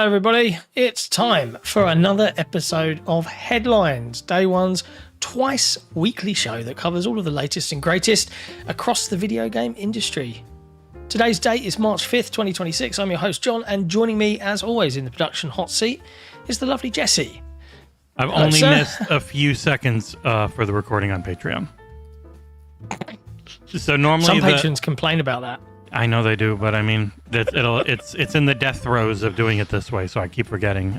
everybody. It's time for another episode of Headlines, DayOne's twice weekly show that covers all of the latest and greatest across the video game industry. Today's date is March 5th, 2026. I'm your host, Jon, and joining me, as always, in the production hot seat is the lovely Jesse. I've only missed a few seconds for the recording on Patreon. So normally some patrons complain about that. I know they do, but I mean, it's in the death throes of doing it this way, so I keep forgetting.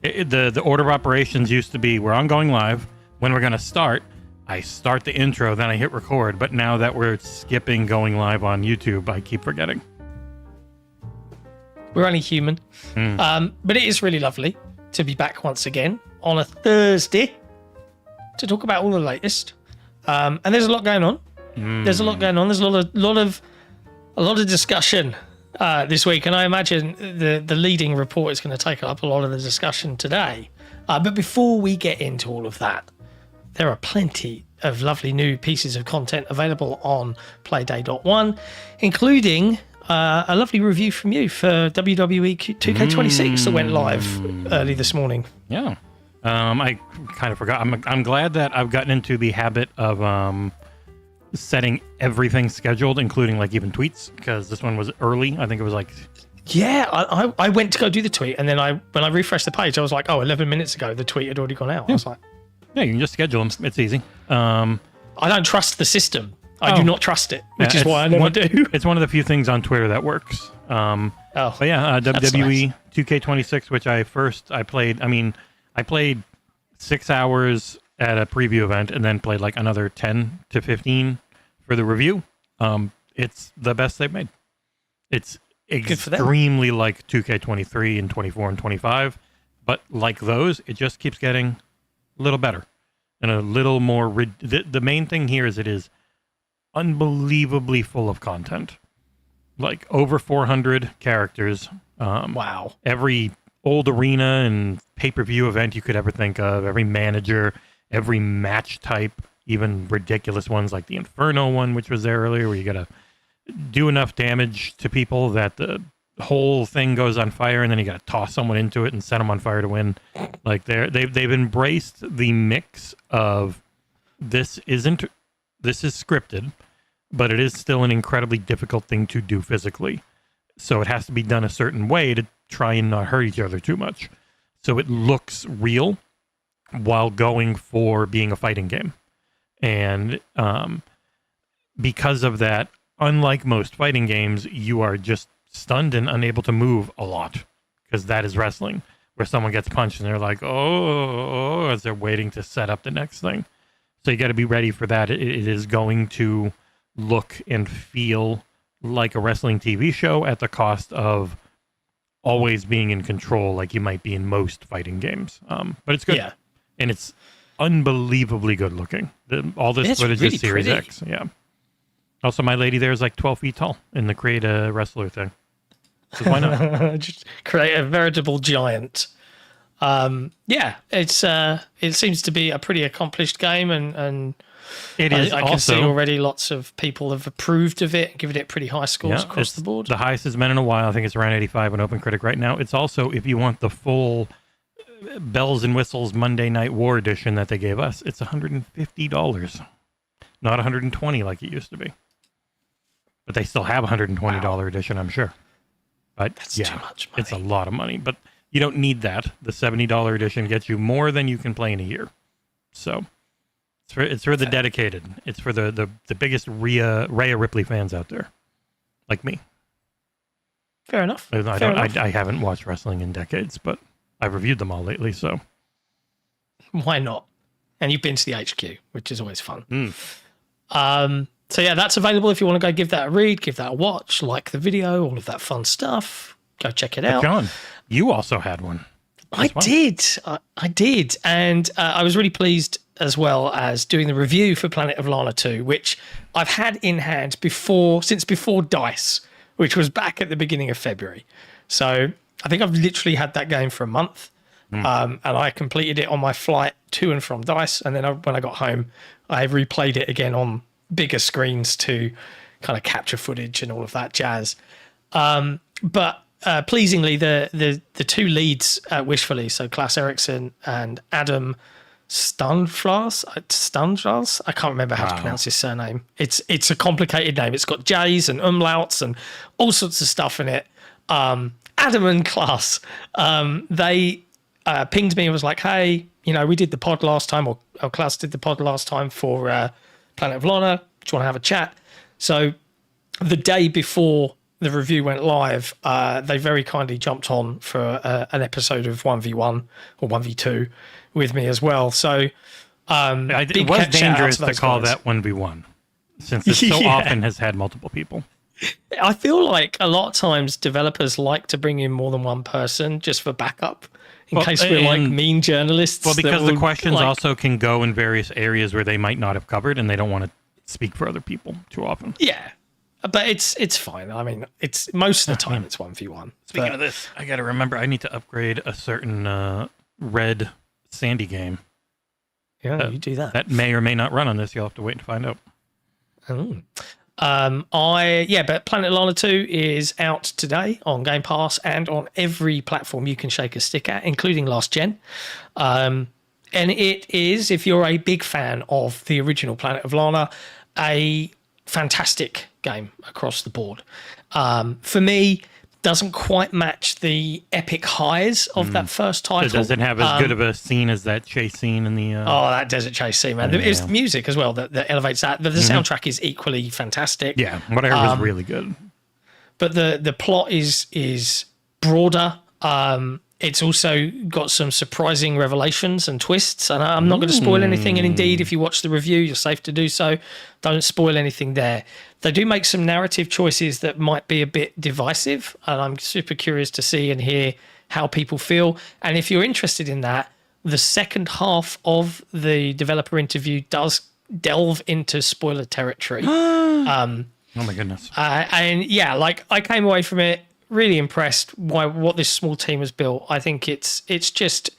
The order of operations used to be we're on going live. When we're going to start, I start the intro, then I hit record. But now that we're skipping going live on YouTube, I keep forgetting. We're only human. But it is really lovely to be back once again on a Thursday to talk about all the latest. And there's a lot going on. There's a lot going on. There's a lot of discussion this week, and I imagine the leading report is going to take up a lot of the discussion today. But before we get into all of that, there are plenty of lovely new pieces of content available on Playday.one, including a lovely review from you for WWE 2K26 that went live early this morning. Yeah. I kind of forgot. I'm glad that I've gotten into the habit of setting everything scheduled, including like even tweets, because this one was early. I think it was like... Yeah, I went to go do the tweet, and then when I refreshed the page, I was like, 11 minutes ago, the tweet had already gone out. I was like... Yeah, you can just schedule them. It's easy. I don't trust the system. I do not trust it, which is why I never do. It's one of the few things on Twitter that works. But yeah, WWE nice. 2K26, which I played. I mean, I played 6 hours at a preview event and then played like another 10 to 15 for the review. It's the best they've made. It's extremely like 2K23 and 24 and 25, but like those, it just keeps getting a little better and a little more. The main thing here is it is unbelievably full of content, like over 400 characters. Wow. Every old arena and pay-per-view event you could ever think of, every manager, every match type, even ridiculous ones like the Inferno one, which was there earlier, where you got to do enough damage to people that the whole thing goes on fire, and then you got to toss someone into it and set them on fire to win. Like they've embraced the mix of this is scripted, but it is still an incredibly difficult thing to do physically. So it has to be done a certain way to try and not hurt each other too much. So it looks real while going for being a fighting game. And because of that, unlike most fighting games, you are just stunned and unable to move a lot, because that is wrestling, where someone gets punched and they're like, oh, as they're waiting to set up the next thing. So you got to be ready for that. It is going to look and feel like a wrestling TV show at the cost of always being in control like you might be in most fighting games. But it's good. Yeah. And it's unbelievably good looking. All this footage really is Series pretty. X. Yeah. Also, my lady there is like 12 feet tall in the create a wrestler thing. So why not? Just create a veritable giant. Yeah, it seems to be a pretty accomplished game, and it is. I can see already lots of people have approved of it and given it pretty high scores across the board. The highest it's been in a while. I think it's around 85 on OpenCritic right now. It's also, if you want the full bells and whistles Monday Night War edition that they gave us, it's $150, not $120 like it used to be. But they still have a $120 edition, I'm sure. But that's too much money. It's a lot of money, but you don't need that. The $70 edition gets you more than you can play in a year. So it's for the dedicated. It's for the biggest Rhea Ripley fans out there, like me. Fair enough. I haven't watched wrestling in decades, but I've reviewed them all lately, so why not? And you've been to the HQ, which is always fun. So yeah, that's available if you want to go give that a read, give that a watch, like the video, all of that fun stuff. Go check it out. Jon, you also had one. I did, and I was really pleased, as well as doing the review for Planet of Lana 2, which I've had in hand since before DICE, which was back at the beginning of February. So I think I've literally had that game for a month, and I completed it on my flight to and from DICE, and then when I got home, I replayed it again on bigger screens to kind of capture footage and all of that jazz. But pleasingly, the two leads at Wishfully, so Klaus Eriksson and Adam Stunflas, I can't remember how to pronounce his surname. It's a complicated name. It's got J's and umlauts and all sorts of stuff in it. Adam and Klaus, they pinged me and was like, hey, we did the pod last time, or Klaus did the pod last time for Planet of Lana. Do you want to have a chat? So the day before the review went live, they very kindly jumped on for an episode of 1v1 or 1v2 with me as well. So it was dangerous to call that 1v1 since it so often has had multiple people. I feel like a lot of times developers like to bring in more than one person just for backup in case we're like mean journalists. Well, because the questions also can go in various areas where they might not have covered and they don't want to speak for other people too often. Yeah. But it's fine. I mean, it's most of the time it's 1v1. Speaking of this, I got to remember I need to upgrade a certain red Sandy game. Yeah, you do that. That may or may not run on this. You'll have to wait to find out. Oh. But Planet Lana 2 is out today on Game Pass and on every platform you can shake a stick at, including last gen. And it is, if you're a big fan of the original Planet of Lana, a fantastic game across the board. For me, doesn't quite match the epic highs of that first title. It doesn't have as good of a scene as that chase scene in the... that desert chase scene, man. It's the music as well that elevates that. The soundtrack is equally fantastic. Yeah, what I heard was really good. But the plot is broader. It's also got some surprising revelations and twists, and I'm not going to spoil anything. And indeed, if you watch the review, you're safe to do so. Don't spoil anything there. They do make some narrative choices that might be a bit divisive, and I'm super curious to see and hear how people feel. And if you're interested in that, the second half of the developer interview does delve into spoiler territory. Oh my goodness. I came away from it really impressed by what this small team has built. I think it's just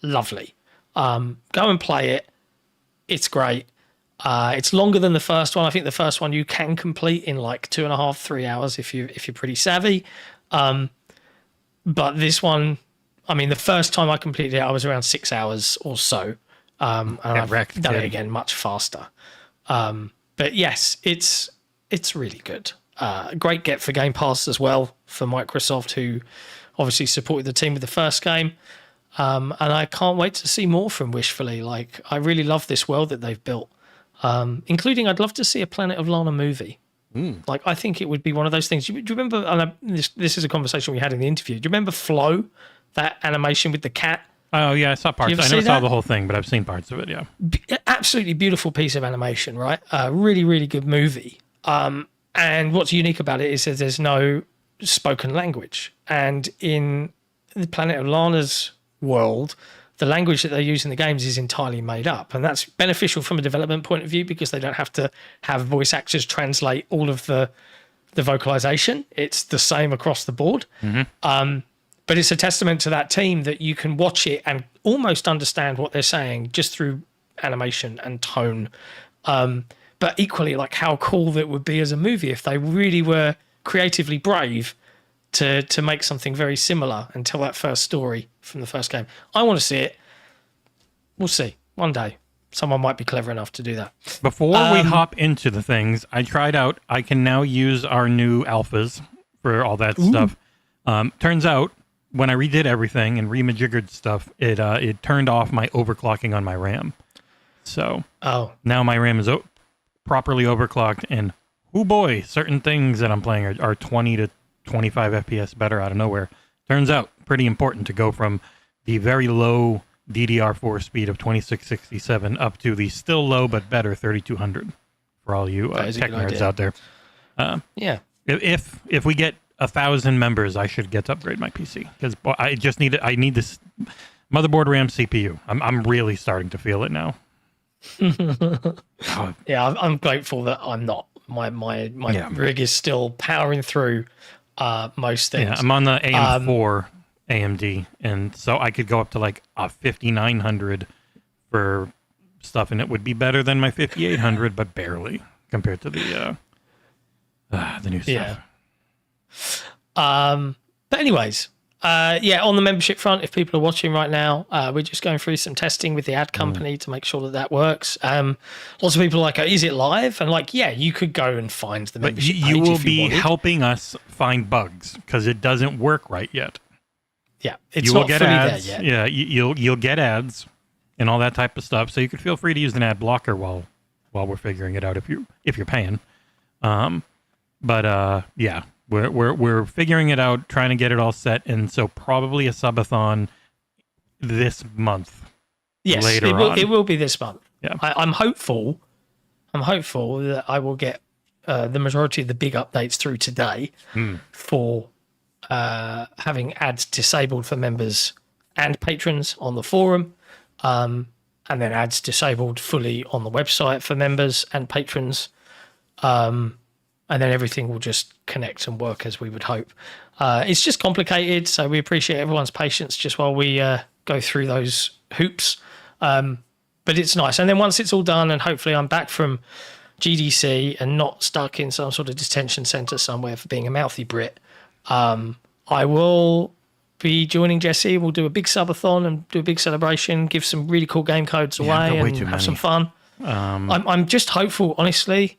lovely. Go and play it. It's great. It's longer than the first one. I think the first one you can complete in like 2.5-3 hours if you're pretty savvy. But this one, I mean, the first time I completed it, I was around 6 hours or so. And I've done it again much faster. But yes, it's really good. Great get for Game Pass as well for Microsoft, who obviously supported the team with the first game. And I can't wait to see more from Wishfully. Like, I really love this world that they've built, including I'd love to see a Planet of Lana movie. Like, I think it would be one of those things. Do you remember, and this is a conversation we had in the interview, do you remember Flow, that animation with the cat? Oh, yeah, I saw parts. I never saw the whole thing, but I've seen parts of it, yeah. Absolutely beautiful piece of animation, right? Really, really good movie. And what's unique about it is that there's no spoken language. And in the Planet of Lana's world, the language that they use in the games is entirely made up. And that's beneficial from a development point of view because they don't have to have voice actors translate all of the vocalization. It's the same across the board. But it's a testament to that team that you can watch it and almost understand what they're saying just through animation and tone. But equally, like, how cool that would be as a movie if they really were creatively brave to make something very similar and tell that first story from the first game. I want to see it. We'll see. One day, someone might be clever enough to do that. Before we hop into the things, I tried out, I can now use our new alphas for all that stuff. Turns out, when I redid everything and remajiggered stuff, it turned off my overclocking on my RAM. So now my RAM is properly overclocked, and oh boy, certain things that I'm playing are 20 to 25 FPS better out of nowhere. Turns out pretty important to go from the very low DDR4 speed of 2667 up to the still low but better 3200 for all you tech nerds out there. If we get 1,000 members, I should get to upgrade my PC because I need this motherboard, RAM, CPU. I'm really starting to feel it now. Yeah, I'm grateful that I'm not. My rig is still powering through most things. Yeah, I'm on the AM4 AMD, and so I could go up to like a 5900 for stuff, and it would be better than my 5800, but barely compared to the new stuff. But anyways, on the membership front, if people are watching right now, we're just going through some testing with the ad company to make sure that works. Lots of people are like, is it live? And like, yeah, you could go and find the membership page. You will be helping us find bugs because it doesn't work right yet. Yeah, it's not fully ads. there yet. Yeah, you'll get ads and all that type of stuff. So you could feel free to use an ad blocker while we're figuring it out if you're paying. Yeah. We're figuring it out, trying to get it all set, and so probably a subathon this month. Yes, it will be this month. Yeah, I'm hopeful. That I will get the majority of the big updates through today for having ads disabled for members and patrons on the forum, and then ads disabled fully on the website for members and patrons. And then everything will just connect and work as we would hope. It's just complicated, so we appreciate everyone's patience just while we go through those hoops. But it's nice. And then once it's all done, and hopefully I'm back from GDC and not stuck in some sort of detention centre somewhere for being a mouthy Brit, I will be joining Jesse. We'll do a big subathon and do a big celebration, give some really cool game codes away and have some fun. I'm just hopeful, honestly.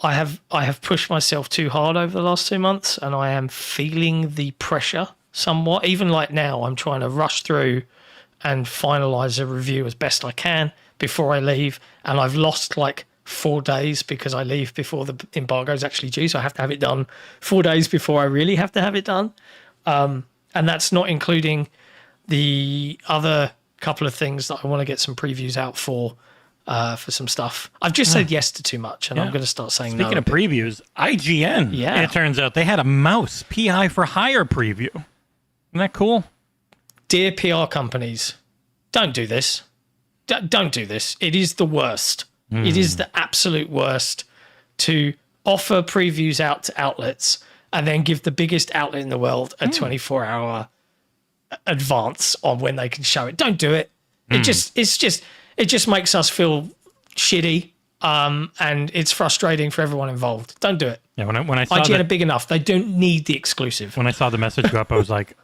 I have pushed myself too hard over the last 2 months, and I am feeling the pressure somewhat. Even like now, I'm trying to rush through and finalize a review as best I can before I leave, and I've lost like 4 days because I leave before the embargo is actually due, so I have to have it done 4 days before I really have to have it done. And that's not including the other couple of things that I want to get some previews out for some stuff. I've just said yes to too much, and I'm going to start saying no. Speaking of previews, IGN. Yeah. It turns out they had a mouse PI for hire preview. Isn't that cool? Dear PR companies, don't do this. Don't do this. It is the worst. It is the absolute worst to offer previews out to outlets and then give the biggest outlet in the world a 24-hour advance on when they can show it. Don't do it. It just makes us feel shitty, and it's frustrating for everyone involved. Don't do it. Yeah, when I saw IGN are big enough; they don't need the exclusive. When I saw the message go up, I was like,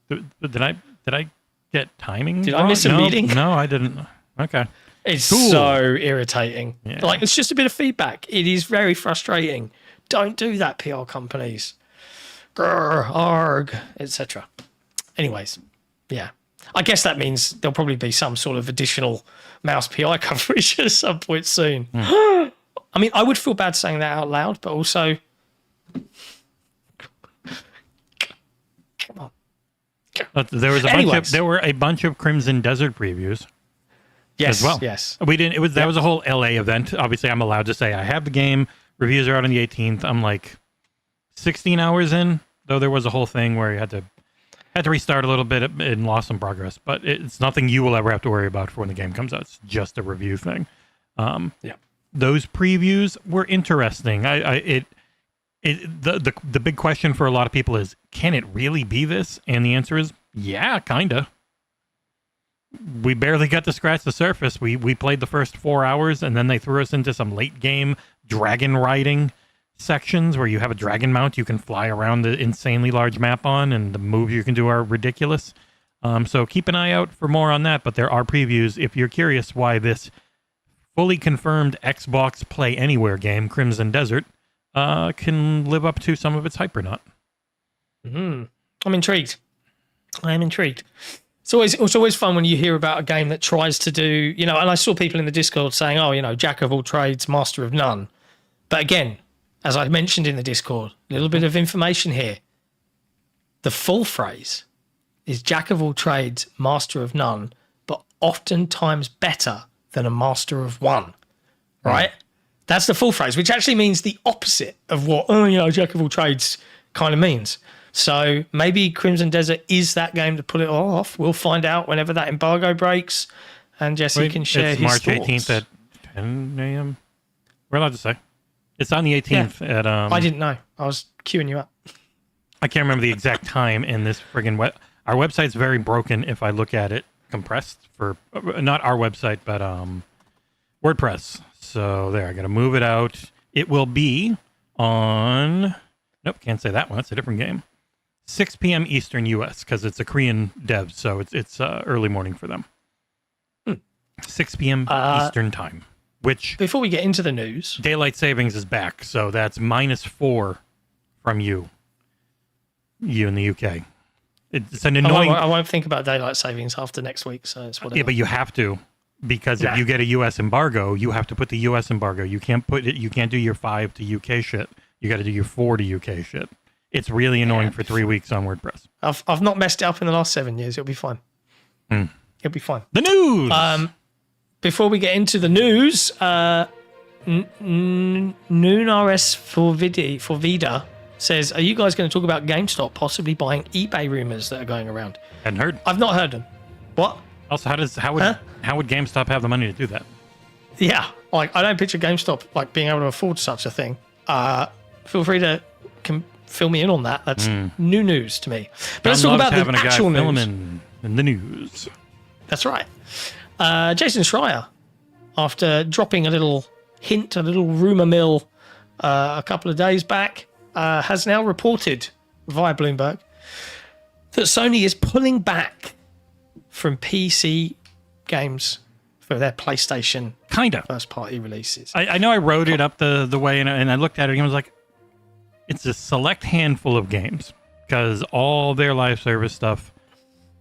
"Did I get timing? Did I miss a meeting? No, I didn't. Okay, it's so irritating. Yeah. Like, it's just a bit of feedback. It is very frustrating. Don't do that, PR companies. Grr, arg, etc. Anyways, yeah. I guess that means there'll probably be some sort of additional mouse PI coverage at some point soon. I mean, I would feel bad saying that out loud, but also, come on. There were a bunch of Crimson Desert previews. Yes, as well. Yes. We didn't. It was that was a whole LA event. Obviously, I'm allowed to say I have the game. Reviews are out on the 18th. I'm like 16 hours in, though there was a whole thing where you had to restart a little bit and lost some progress. But it's nothing you will ever have to worry about for when the game comes out. It's just a review thing. Those previews were interesting. The big question for a lot of people is, can it really be this? And the answer is, yeah, kinda. We barely got to scratch the surface. We played the first 4 hours, and then they threw us into some late game dragon riding sections where you have a dragon mount you can fly around the insanely large map on, and the moves you can do are ridiculous. So keep an eye out for more on that, but there are previews if you're curious why this fully confirmed Xbox Play Anywhere game, Crimson Desert, can live up to some of its hype or not. I'm intrigued. I am intrigued. It's always fun when you hear about a game that tries to do, and I saw people in the Discord saying, jack of all trades, master of none. But again, as I mentioned in the Discord, a little bit of information here. The full phrase is jack of all trades, master of none, but oftentimes better than a master of one, right? That's the full phrase, which actually means the opposite of what, jack of all trades kind of means. So maybe Crimson Desert is that game to pull it off. We'll find out whenever that embargo breaks, and Jesse can share his March thoughts. 18th at 10 a.m. We're allowed to say. It's on the 18th at... I didn't know. I was queuing you up. I can't remember the exact time in this friggin' Our website's very broken if I look at it compressed for... Not our website, but WordPress. So there, I got to move it out. It will be on... Nope, can't say that one. It's a different game. 6 p.m. Eastern U.S. because it's a Korean dev, so it's early morning for them. 6 p.m. Eastern time, which Before we get into the news, daylight savings is back, so that's -4 from you in the UK. It's an annoying. I won't think about daylight savings after next week, so it's whatever. Yeah, but you have to, because if you get a U.S. embargo, you have to put the U.S. embargo. You can't put it. You can't do your 5 to UK shit. You got to do your 4 to UK shit. It's really annoying for 3 weeks on WordPress. I've not messed it up in the last 7 years. It'll be fine. It'll be fine. The news. Before we get into the news, NoonRS for Vida says, "Are you guys going to talk about GameStop possibly buying eBay rumors that are going around?" Hadn't heard. I've not heard them. What? Also, how would GameStop have the money to do that? Yeah, like I don't picture GameStop like being able to afford such a thing. Feel free to fill me in on that. That's new news to me. But let's talk about the actual news. In the news. That's right. Jason Schreier, after dropping a little hint, a little rumor mill a couple of days back, has now reported via Bloomberg that Sony is pulling back from PC games for their PlayStation first-party releases. I know I wrote it up the way, and I looked at it and I was like, it's a select handful of games, because all their live service stuff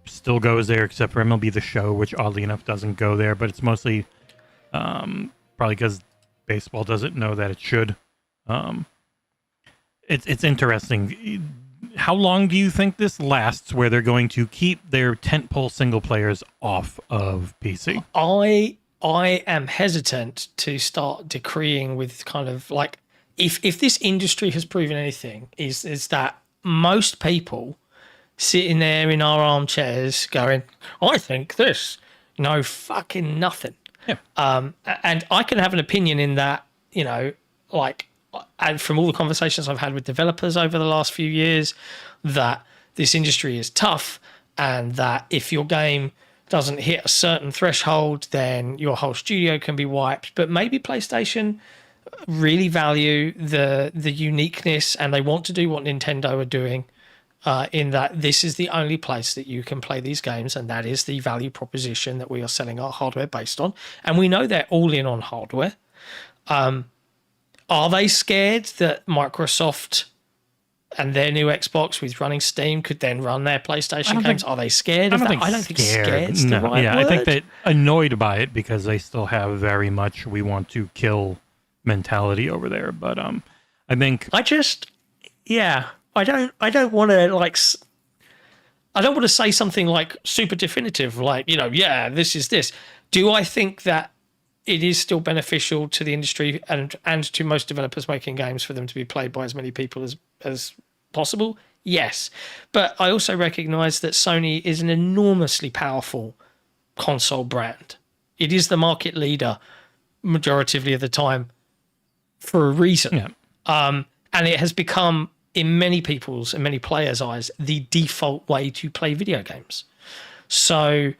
still goes there, except for MLB The Show, which oddly enough doesn't go there, but it's mostly probably because baseball doesn't know that it should. It's interesting. How long do you think this lasts, where they're going to keep their tentpole single players off of PC? I am hesitant to start decreeing with kind of like, if this industry has proven anything, is that most people sitting there in our armchairs going, I think this. No, fucking nothing. Yeah. And I can have an opinion in that, like, and from all the conversations I've had with developers over the last few years, that this industry is tough, and that if your game doesn't hit a certain threshold, then your whole studio can be wiped. But maybe PlayStation really value the uniqueness, and they want to do what Nintendo are doing, in that this is the only place that you can play these games, and that is the value proposition that we are selling our hardware based on. And we know they're all in on hardware. Are they scared that Microsoft and their new Xbox with running Steam could then run their PlayStation games? Are they scared of that? I don't think scared's the right word. I think they're annoyed by it because they still have very much we want to kill mentality over there. But I think I don't want to I don't want to say something like super definitive, like, this is this. Do I think that it is still beneficial to the industry and to most developers making games for them to be played by as many people as possible? Yes. But I also recognize that Sony is an enormously powerful console brand. It is the market leader majority of the time for a reason. Yeah. And it has become, in many people's and many players' eyes, the default way to play video games. So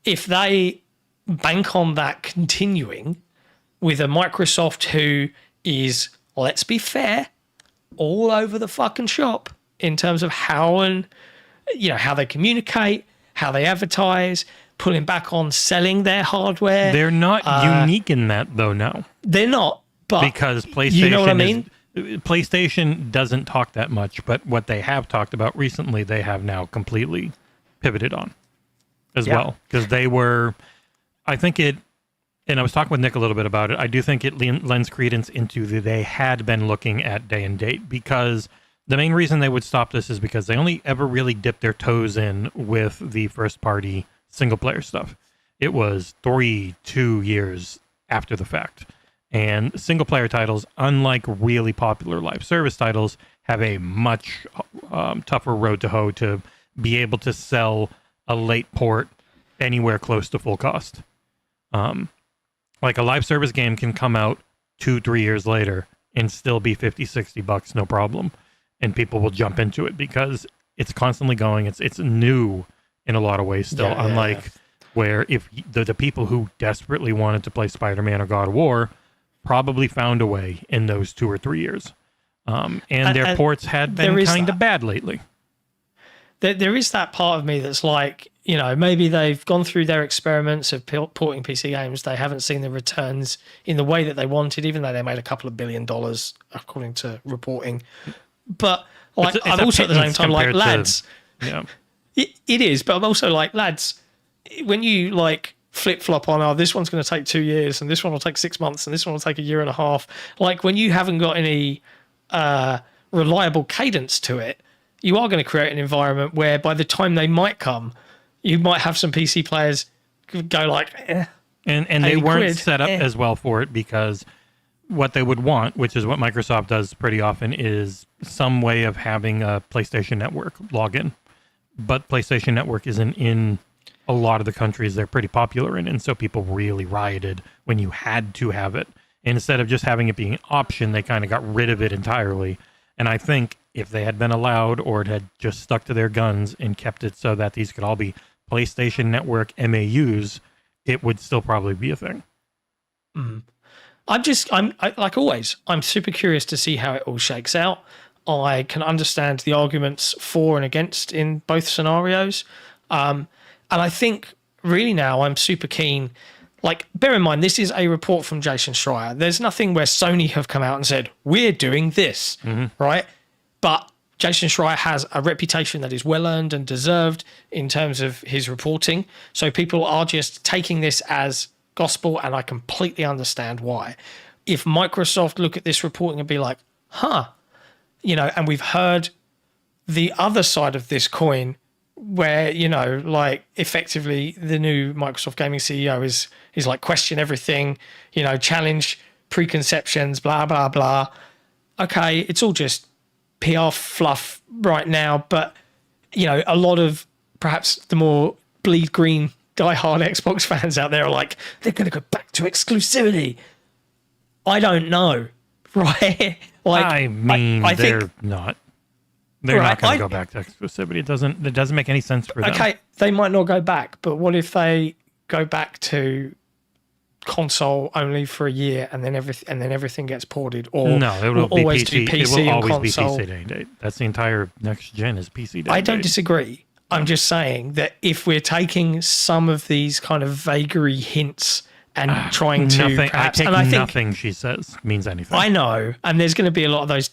if they bank on that continuing with a Microsoft who is, let's be fair, all over the fucking shop in terms of how they communicate, how they advertise, pulling back on selling their hardware. They're not unique in that, though. No, they're not. But because PlayStation, you know what I mean? PlayStation doesn't talk that much, but what they have talked about recently, they have now completely pivoted on as well, because they were. I think it, and I was talking with Nick a little bit about it, I do think it lends credence into they had been looking at day and date, because the main reason they would stop this is because they only ever really dipped their toes in with the first-party single-player stuff. It was 2 years after the fact. And single-player titles, unlike really popular live service titles, have a much tougher road to hoe to be able to sell a late port anywhere close to full cost. Like a live service game can come out 2-3 years later and still be $50-$60 no problem, and people will jump into it because it's constantly going. It's new in a lot of ways still, unlike where if the people who desperately wanted to play Spider-Man or God of War probably found a way in those 2 or 3 years, and their ports had been kind of bad lately. there is that part of me that's like, maybe they've gone through their experiments of porting PC games. They haven't seen the returns in the way that they wanted, even though they made a couple of $1 billion, according to reporting. But like, I'm also at the same time like, lads, yeah, it is. But I'm also like, lads, when you like flip flop on, this one's going to take 2 years, and this one will take 6 months, and this one will take 1.5 years. Like, when you haven't got any reliable cadence to it, you are going to create an environment where by the time they might come, you might have some PC players go like, and they weren't set up as well for it, because what they would want, which is what Microsoft does pretty often, is some way of having a PlayStation Network login. But PlayStation Network isn't in a lot of the countries they're pretty popular in, and so people really rioted when you had to have it. And instead of just having it being an option, they kind of got rid of it entirely. And I think if they had been allowed, or it had just stuck to their guns and kept it so that these could all be PlayStation Network MAUs, it would still probably be a thing. Mm. I'm like always, I'm super curious to see how it all shakes out. I can understand the arguments for and against in both scenarios. And I think really now I'm super keen. Like, bear in mind, this is a report from Jason Schreier. There's nothing where Sony have come out and said, we're doing this, right? But Jason Schreier has a reputation that is well-earned and deserved in terms of his reporting. So people are just taking this as gospel, and I completely understand why. If Microsoft look at this reporting and be like, and we've heard the other side of this coin, where, like, effectively the new Microsoft gaming CEO is like, question everything, challenge preconceptions, blah, blah, blah. Okay, it's all just PR fluff right now, but, a lot of perhaps the more bleed green, diehard Xbox fans out there are like, they're going to go back to exclusivity. I don't know, right? Like, I mean, I they're think, not. They're not going to go back to exclusivity. It doesn't make any sense for them. Okay, they might not go back, but what if they go back to console only for a year, and then everything gets ported? Or no, it will always be PC. do PC it will always and console. be PC day and date. That's the entire next gen is PC day. I don't disagree. I'm just saying that if we're taking some of these kind of vagary hints and trying to perhaps, I think nothing she says means anything. I know, and there's going to be a lot of those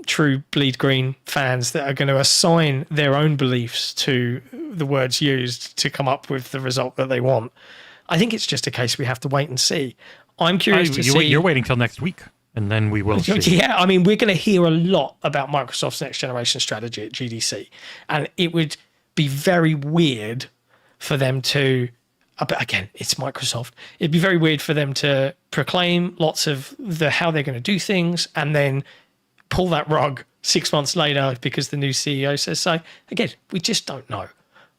true bleed green fans that are going to assign their own beliefs to the words used to come up with the result that they want. I think it's just a case we have to wait and see. I'm curious to see. You're waiting till next week, and then we will see. Yeah, I mean, we're going to hear a lot about Microsoft's next generation strategy at GDC, and it would be very weird for them to, but again, it's Microsoft. It'd be very weird for them to proclaim lots of how they're going to do things, and then pull that rug 6 months later because the new CEO says so. Again, we just don't know.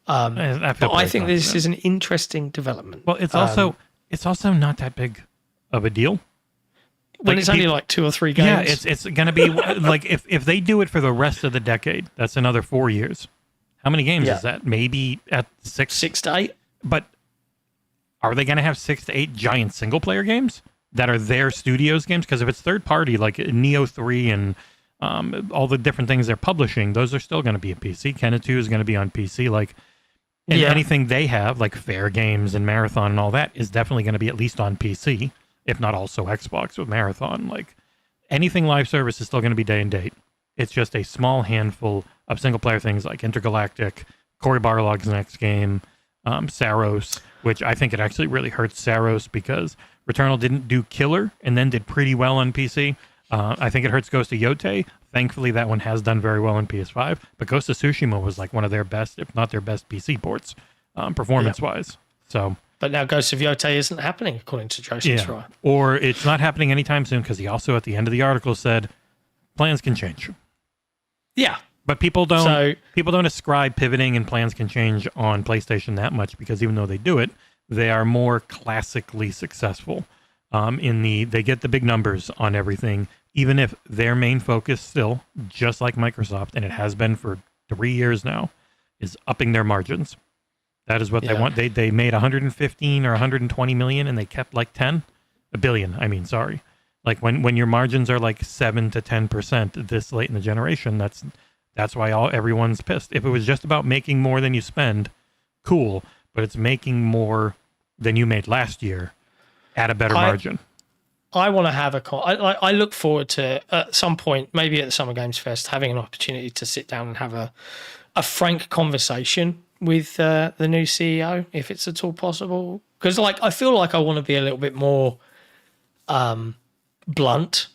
But I think this is an interesting development. Well, it's also not that big of a deal. When it's only like 2 or 3 games. Yeah, it's going to be like if they do it for the rest of the decade, that's another 4 years. How many games is that? Maybe at 6? 6 to 8. But are they going to have 6 to 8 giant single player games that are their studios games? Because if it's third party, like Neo 3 and all the different things they're publishing, those are still going to be a PC. Kenna 2 is going to be on PC. And anything they have, like Fair Games and Marathon and all that, is definitely going to be at least on PC, if not also Xbox with Marathon. Like, anything live service is still going to be day and date. It's just a small handful of single player things like Intergalactic, Cory Barlog's next game, Saros, which I think it actually really hurts Saros because Returnal didn't do killer and then did pretty well on PC. I think it hurts Ghost of Yotei. Thankfully, that one has done very well on PS5. But Ghost of Tsushima was like one of their best, if not their best, PC ports, performance-wise. So, but now Ghost of Yotei isn't happening, according to Jason Schreier. Or it's not happening anytime soon, because he also, at the end of the article, said plans can change. Yeah. But people don't ascribe pivoting and plans can change on PlayStation that much, because even though they do it, they are more classically successful. They get the big numbers on everything, even if their main focus still, just like Microsoft, and it has been for 3 years now, is upping their margins. That is what they want. They made 115 or 120 million, and they kept like 10 billion. I mean, sorry. Like when your margins are like 7 to 10% this late in the generation, that's That's why everyone's pissed. If it was just about making more than you spend, cool. But it's making more than you made last year at a better margin. I want to have I look forward to, at some point, maybe at the Summer Games Fest, having an opportunity to sit down and have a frank conversation with the new CEO, if it's at all possible. Because I feel like I want to be a little bit more blunt,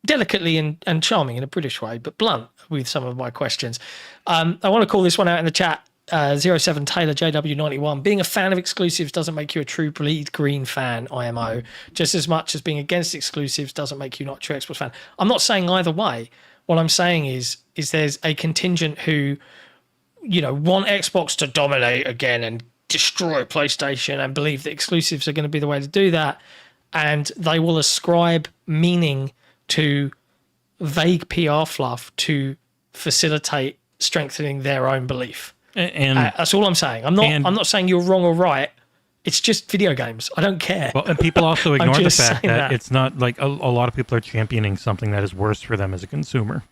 delicately and charming in a British way, but blunt with some of my questions. I want to call this one out in the chat. 07 Taylor JW91. Being a fan of exclusives doesn't make you a true bleed green fan, IMO. Just as much as being against exclusives doesn't make you not a true Xbox fan. I'm not saying either way. What I'm saying is there's a contingent who, want Xbox to dominate again and destroy PlayStation and believe that exclusives are going to be the way to do that. And they will ascribe meaning to vague PR fluff to facilitate strengthening their own belief. And that's all I'm saying. I'm not saying you're wrong or right. It's just video games. I don't care. Well, and people also ignore the fact that it's not like a lot of people are championing something that is worse for them as a consumer.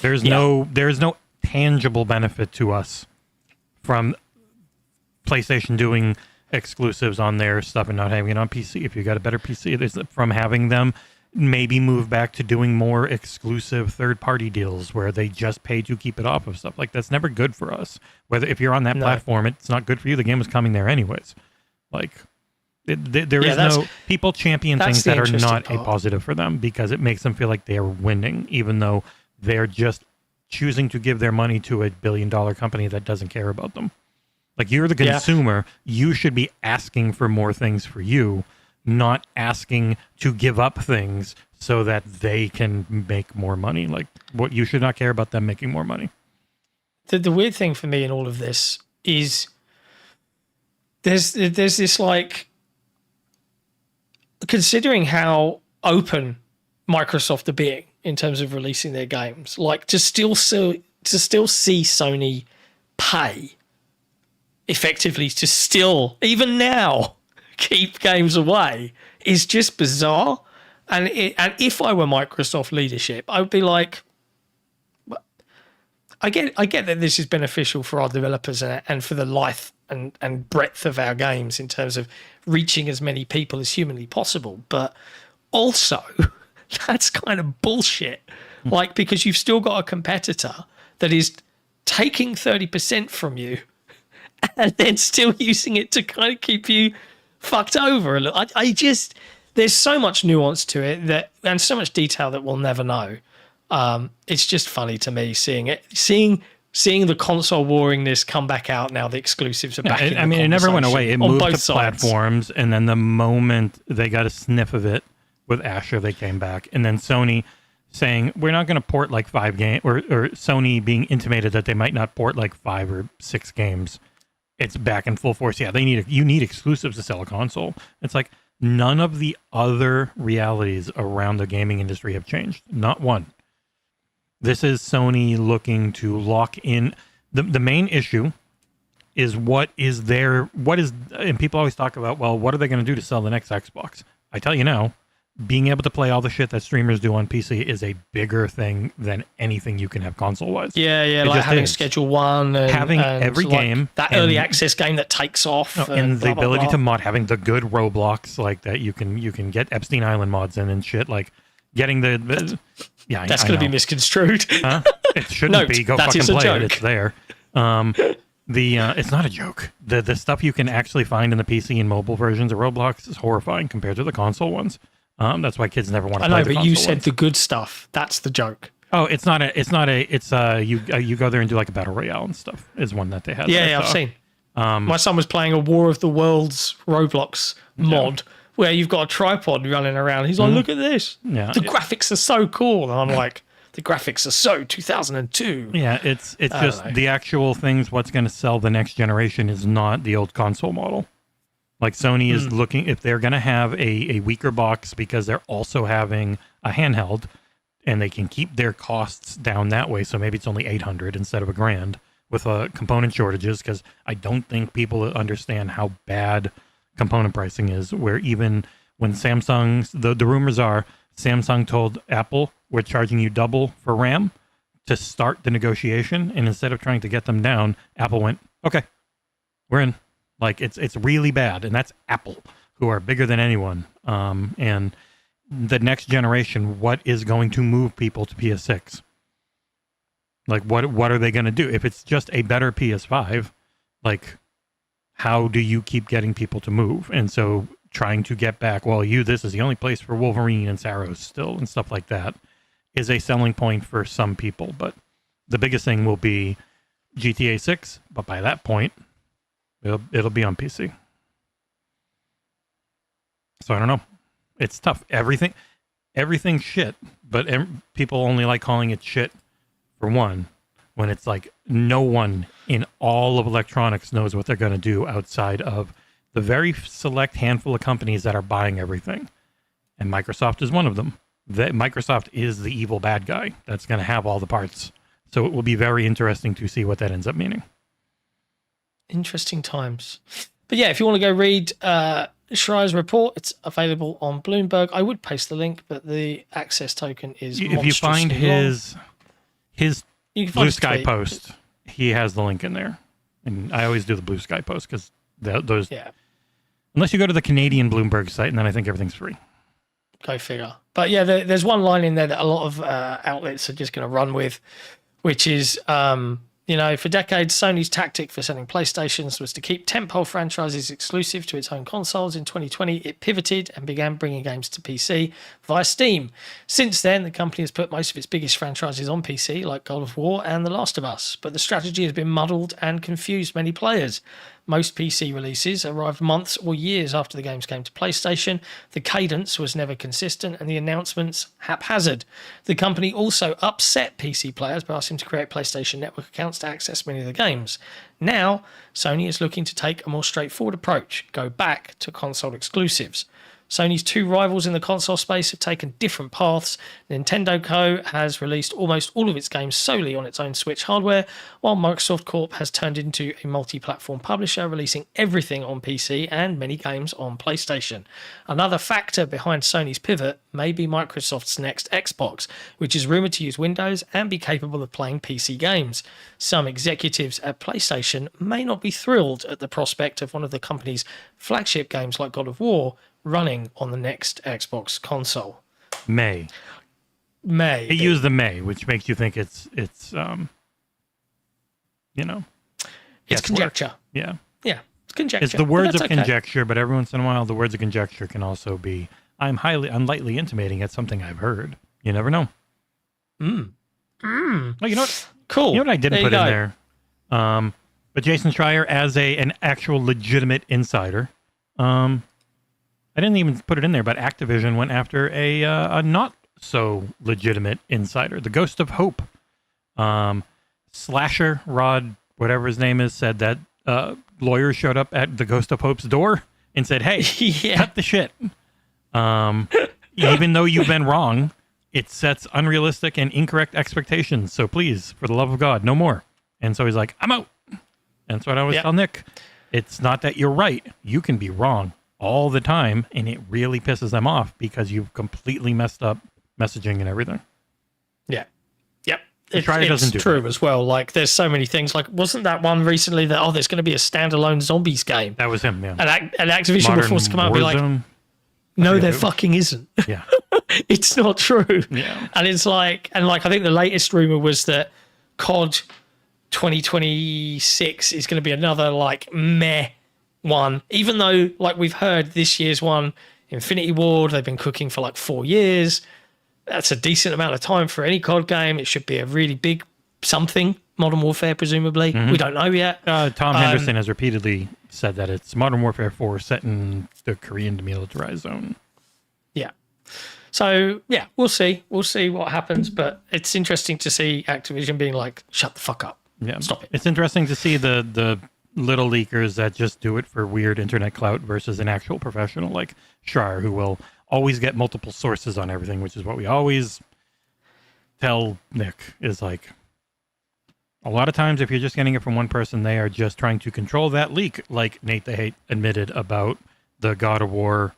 There's no tangible benefit to us from PlayStation doing exclusives on their stuff and not having it on PC. If you got a better PC, there's from having them maybe move back to doing more exclusive third-party deals where they just pay to keep it off of stuff. Like, that's never good for us. Whether if you're on that platform, it's not good for you. The game was coming there anyways. Like, there is no people champion things that are not a positive for them because it makes them feel like they are winning, even though they're just choosing to give their money to a billion-dollar company that doesn't care about them. Like, you're the consumer. You should be asking for more things for you, not asking to give up things so that they can make more money. Like, what you should not care about them making more money. The weird thing for me in all of this is there's this, considering how open Microsoft are being in terms of releasing their games, to still see Sony pay effectively to still, even now, keep games away is just bizarre. And if I were Microsoft leadership, I would be like, I get that this is beneficial for our developers and for the life and breadth of our games in terms of reaching as many people as humanly possible, but also that's kind of bullshit. Because you've still got a competitor that is taking 30% from you and then still using it to kind of keep you fucked over. There's so much nuance to it and so much detail that we'll never know. It's just funny to me seeing the console warringness come back out now. The exclusives are back. It never went away. It moved to platforms, and then the moment they got a sniff of it with Asher, they came back, and then Sony saying we're not going to port 5 games, or Sony being intimated that they might not port 5 or 6 games. It's back in full force. Yeah, you need exclusives to sell a console. It's like none of the other realities around the gaming industry have changed. Not one. This is Sony looking to lock in. The main issue is and people always talk about, well, what are they going to do to sell the next Xbox? I tell you now, being able to play all the shit that streamers do on PC is a bigger thing than anything you can have console-wise. Yeah, having Schedule 1. Having every game. That early access game that takes off. And the ability to mod, having the good Roblox, that you can get Epstein Island mods in and shit, getting the... Yeah, that's going to be misconstrued. Huh? It shouldn't be. Go fucking play it. It's there. It's not a joke. The stuff you can actually find in the PC and mobile versions of Roblox is horrifying compared to the console ones. That's why kids never want to play the console ones. I know, but you said the good stuff. That's the joke. Oh, it's you go there and do a battle royale and stuff is one that they had. Yeah, I've seen. My son was playing a War of the Worlds Roblox mod where you've got a tripod running around. He's like, look at this. Yeah, the graphics are so cool. And I'm like, the graphics are so 2002. Yeah, it's just the actual things. What's going to sell the next generation is not the old console model. Sony is looking, if they're going to have a weaker box because they're also having a handheld and they can keep their costs down that way. So maybe it's only $800 instead of $1,000 with component shortages, because I don't think people understand how bad component pricing is, where even when Samsung, the rumors are Samsung told Apple, we're charging you double for RAM, to start the negotiation, and instead of trying to get them down, Apple went, okay, we're in. Like, it's really bad, and that's Apple, who are bigger than anyone. And the next generation, what is going to move people to PS6? Like, what are they going to do? If it's just a better PS5, like, how do you keep getting people to move? And so trying to get back, well, this is the only place for Wolverine and Saros still, and stuff like that, is a selling point for some people. But the biggest thing will be GTA 6, but by that point, it'll be on PC. So I don't know. It's tough. Everything's shit, but people only like calling it shit for one, when it's like no one in all of electronics knows what they're going to do outside of the very select handful of companies that are buying everything. And Microsoft is one of them. Microsoft is the evil bad guy that's going to have all the parts. So it will be very interesting to see what that ends up meaning. Interesting times. But yeah, if you want to go read Schreier's report, it's available on Bloomberg. I would paste the link, but the access token is if you find his Blue Sky post, he has the link in there. And I always do the Blue Sky post because those... Yeah. Unless you go to the Canadian Bloomberg site, and then I think everything's free. Go figure. But yeah, there's one line in there that a lot of outlets are just going to run with, which is, for decades, Sony's tactic for selling PlayStations was to keep tentpole franchises exclusive to its own consoles. In 2020, it pivoted and began bringing games to PC via Steam. Since then, the company has put most of its biggest franchises on PC, like God of War and The Last of Us. But the strategy has been muddled and confused many players. Most PC releases arrived months or years after the games came to PlayStation. The cadence was never consistent and the announcements haphazard. The company also upset PC players by asking them to create PlayStation Network accounts to access many of the games. Now, Sony is looking to take a more straightforward approach, go back to console exclusives. Sony's two rivals in the console space have taken different paths. Nintendo Co. has released almost all of its games solely on its own Switch hardware, while Microsoft Corp has turned into a multi-platform publisher, releasing everything on PC and many games on PlayStation. Another factor behind Sony's pivot may be Microsoft's next Xbox, which is rumoured to use Windows and be capable of playing PC games. Some executives at PlayStation may not be thrilled at the prospect of one of the company's flagship games like God of War running on the next Xbox console. May. It used the may, which makes you think it's It's conjecture. Yeah. Yeah, it's conjecture. It's the words of conjecture, but every once in a while, the words of conjecture can also be, I'm unlightly intimating at something I've heard. You never know. Oh, you know what? Cool. You know what I didn't put in there? But Jason Schreier as an actual legitimate insider. I didn't even put it in there, but Activision went after a not so legitimate insider, the Ghost of Hope. Slasher Rod, whatever his name is, said that lawyers showed up at the Ghost of Hope's door and said, "Hey, cut the shit. Even though you've been wrong, it sets unrealistic and incorrect expectations. So please, for the love of God, no more." And so he's like, "I'm out." And that's what I always tell Nick. It's not that you're right. You can be wrong all the time, and it really pisses them off because you've completely messed up messaging and everything. Yeah. Yep. It's true as well. Like, there's so many things. Like, wasn't that one recently that, there's going to be a standalone zombies game? That was him, yeah. And Activision were forced to come out and be like, no, there fucking isn't. Yeah. It's not true. Yeah. And it's like, I think the latest rumor was that COD 2026 is going to be another, meh one, even though we've heard this year's one, Infinity Ward, they've been cooking for 4 years. That's a decent amount of time for any COD game. It should be a really big something. Modern Warfare, presumably. Mm-hmm. We don't know yet. Tom Henderson has repeatedly said that it's Modern Warfare 4 set in the Korean demilitarized zone. Yeah. So, yeah, we'll see. We'll see what happens, but it's interesting to see Activision being like, shut the fuck up. Yeah. Stop it. It's interesting to see the little leakers that just do it for weird internet clout versus an actual professional like Schreier, who will always get multiple sources on everything, which is what we always tell Nick, is like, a lot of times if you're just getting it from one person, they are just trying to control that leak, like Nate the Hate admitted about the God of War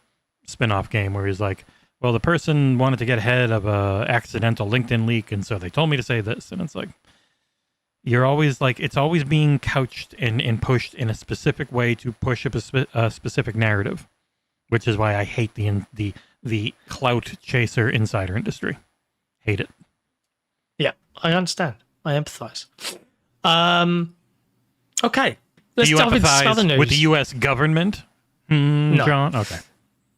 spin-off game, where he's like, well, the person wanted to get ahead of a accidental LinkedIn leak, and so they told me to say this. And it's like, you're always like, it's always being couched and pushed in a specific way to push a specific narrative, which is why I hate the clout chaser insider industry. Hate it. Yeah, I understand. I empathize. Okay. Let's Do you dive into some other empathize news. with the U.S. government, No. John? Okay.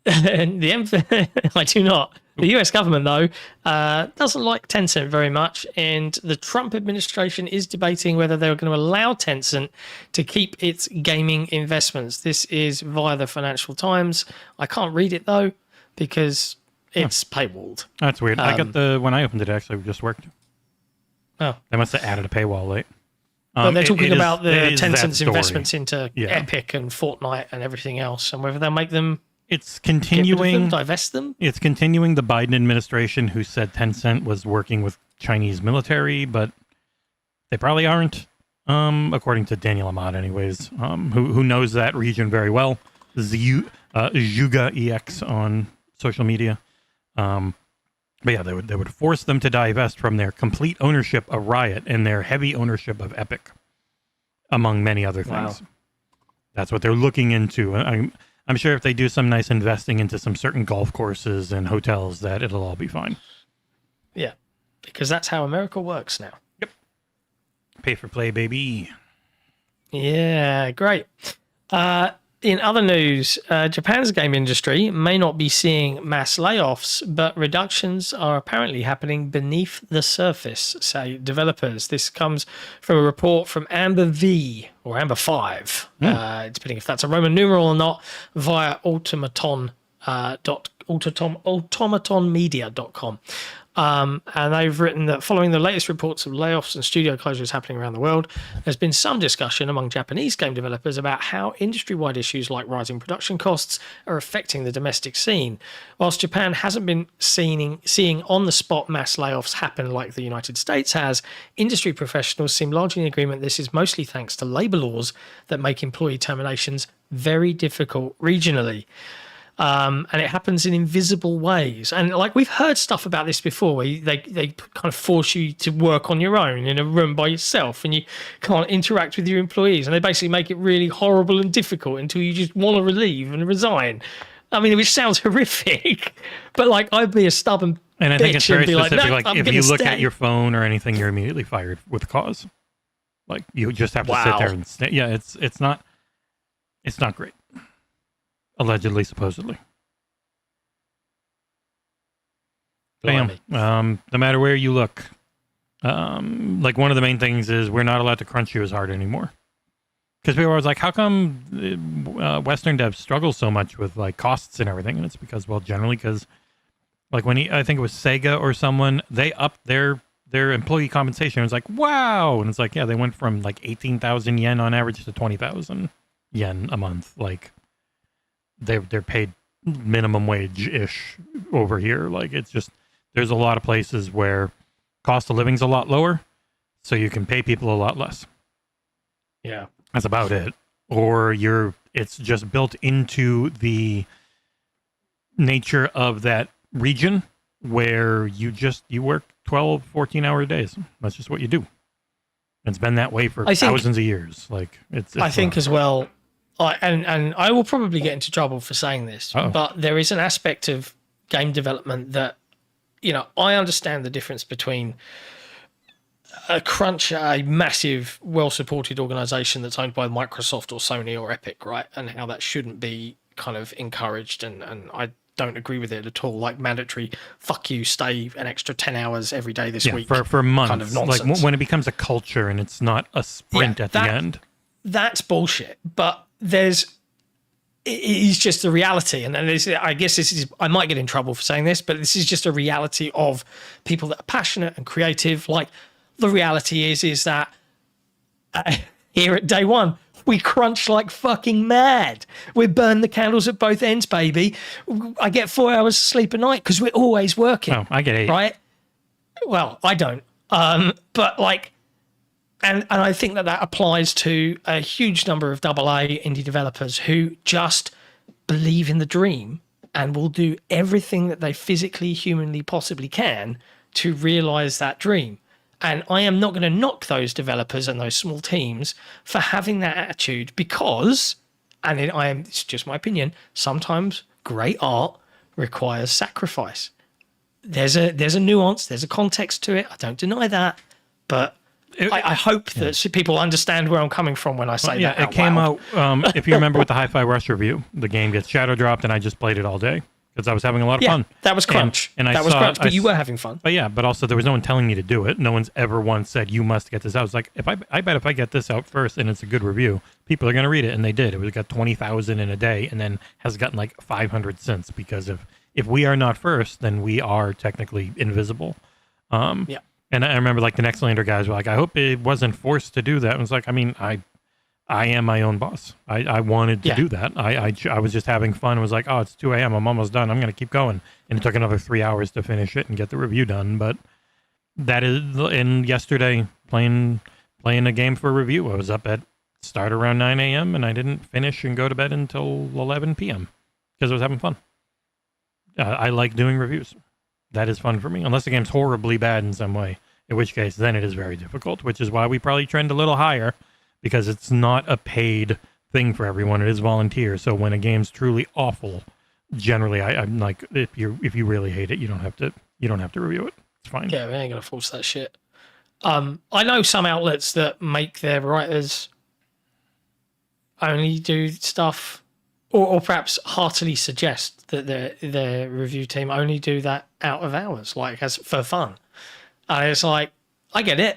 I do not. The US government, though, doesn't like Tencent very much, and the Trump administration is debating whether they're going to allow Tencent to keep its gaming investments. This is via the Financial Times. I can't read it, though, because it's paywalled. That's weird. I got when I opened it, actually, it just worked. Oh. They must have added a paywall late. But they're talking about the it is that Tencent's story. investments into Epic and Fortnite and everything else, and whether they'll make them It's get rid of continuing. them, divest them. It's continuing the Biden administration, who said Tencent was working with Chinese military, but they probably aren't, according to Daniel Ahmad, anyways, who knows that region very well. Zhuga EX on social media. But yeah, they would force them to divest from their complete ownership of Riot and their heavy ownership of Epic, among many other things. Wow. That's what they're looking into. I'm sure if they do some nice investing into some certain golf courses and hotels, that it'll all be fine. Yeah, because that's how America works now. Yep. Pay for play, baby. Yeah, great. In other news, Japan's game industry may not be seeing mass layoffs, but reductions are apparently happening beneath the surface, say developers. This comes from a report from Amber V, or Amber 5, depending if that's a Roman numeral or not, via automatonmedia.com. And they've written that following the latest reports of layoffs and studio closures happening around the world, there's been some discussion among Japanese game developers about how industry-wide issues like rising production costs are affecting the domestic scene. Whilst Japan hasn't been seeing on-the-spot mass layoffs happen like the United States has, industry professionals seem largely in agreement this is mostly thanks to labour laws that make employee terminations very difficult regionally. And it happens in invisible ways. And like we've heard stuff about this before, where they kind of force you to work on your own in a room by yourself, and you can't interact with your employees. And they basically make it really horrible and difficult until you just want to leave and resign. I mean, which sounds horrific, but like I'd be a stubborn and I think it's very specific. Like if you look at your phone or anything, you're immediately fired with cause. Like you just have to sit there and stay. Yeah, it's not great. Allegedly, supposedly. Bam. No matter where you look, like one of the main things is we're not allowed to crunch you as hard anymore. Because people are always like, how come Western devs struggle so much with like costs and everything? And it's because, well, generally because like when I think it was Sega or someone, they upped their employee compensation. It was like, wow. And it's like, yeah, they went from like 18,000 yen on average to 20,000 yen a month. Like, they're paid minimum wage-ish over here. Like, it's just, there's a lot of places where cost of living's a lot lower, so you can pay people a lot less. Yeah. That's about it. Or it's just built into the nature of that region where you work 12, 14-hour days. That's just what you do. It's been that way for thousands of years. Like, it's I think as well, and I will probably get into trouble for saying this, but there is an aspect of game development that, you know, I understand the difference between a crunch, a massive, well-supported organization that's owned by Microsoft or Sony or Epic, right? And how that shouldn't be kind of encouraged. And I don't agree with it at all. Like mandatory, fuck you, stay an extra 10 hours every day this week. For months. Kind of nonsense. Like when it becomes a culture and it's not a sprint at the end. That's bullshit. But it is just the reality. And I guess this is, I might get in trouble for saying this, but this is just a reality of people that are passionate and creative. Like, the reality is that here at DayOne, we crunch like fucking mad. We burn the candles at both ends, baby. I get 4 hours of sleep a night because we're always working. Oh, I get 8. Right? Well, I don't. But like, and I think that applies to a huge number of AA indie developers who just believe in the dream and will do everything that they physically, humanly, possibly can to realize that dream. And I am not going to knock those developers and those small teams for having that attitude because, and it's just my opinion, sometimes great art requires sacrifice. There's a nuance, there's a context to it. I don't deny that, but I hope that people understand where I'm coming from when I say that. It came out, if you remember with the Hi-Fi Rush review, the game gets shadow dropped and I just played it all day because I was having a lot of fun. That was crunch. That was crunch, but you were having fun. But also there was no one telling me to do it. No one's ever once said, you must get this out. I was like, I bet if I get this out first and it's a good review, people are going to read it. And they did. It got 20,000 in a day and then has gotten like 500 since because if we are not first, then we are technically invisible. And I remember like the Nextlander guys were like, I hope it wasn't forced to do that. And I was like, I mean, I am my own boss. I wanted to do that. I was just having fun. It was like, oh, it's 2 a.m. I'm almost done. I'm going to keep going. And it took another 3 hours to finish it and get the review done. But that is, and yesterday playing a game for review, I was up at start around 9 a.m. and I didn't finish and go to bed until 11 p.m. because I was having fun. I like doing reviews. That is fun for me, unless the game's horribly bad in some way, in which case then it is very difficult, which is why we probably trend a little higher, because it's not a paid thing for everyone. It is volunteer. So when a game's truly awful, generally I'm like, if you really hate it, you don't have to review it. It's fine. Yeah, we ain't gonna force that shit. I know some outlets that make their writers only do stuff, or perhaps heartily suggest that their review team only do that out of hours, like as for fun. And it's like, I get it,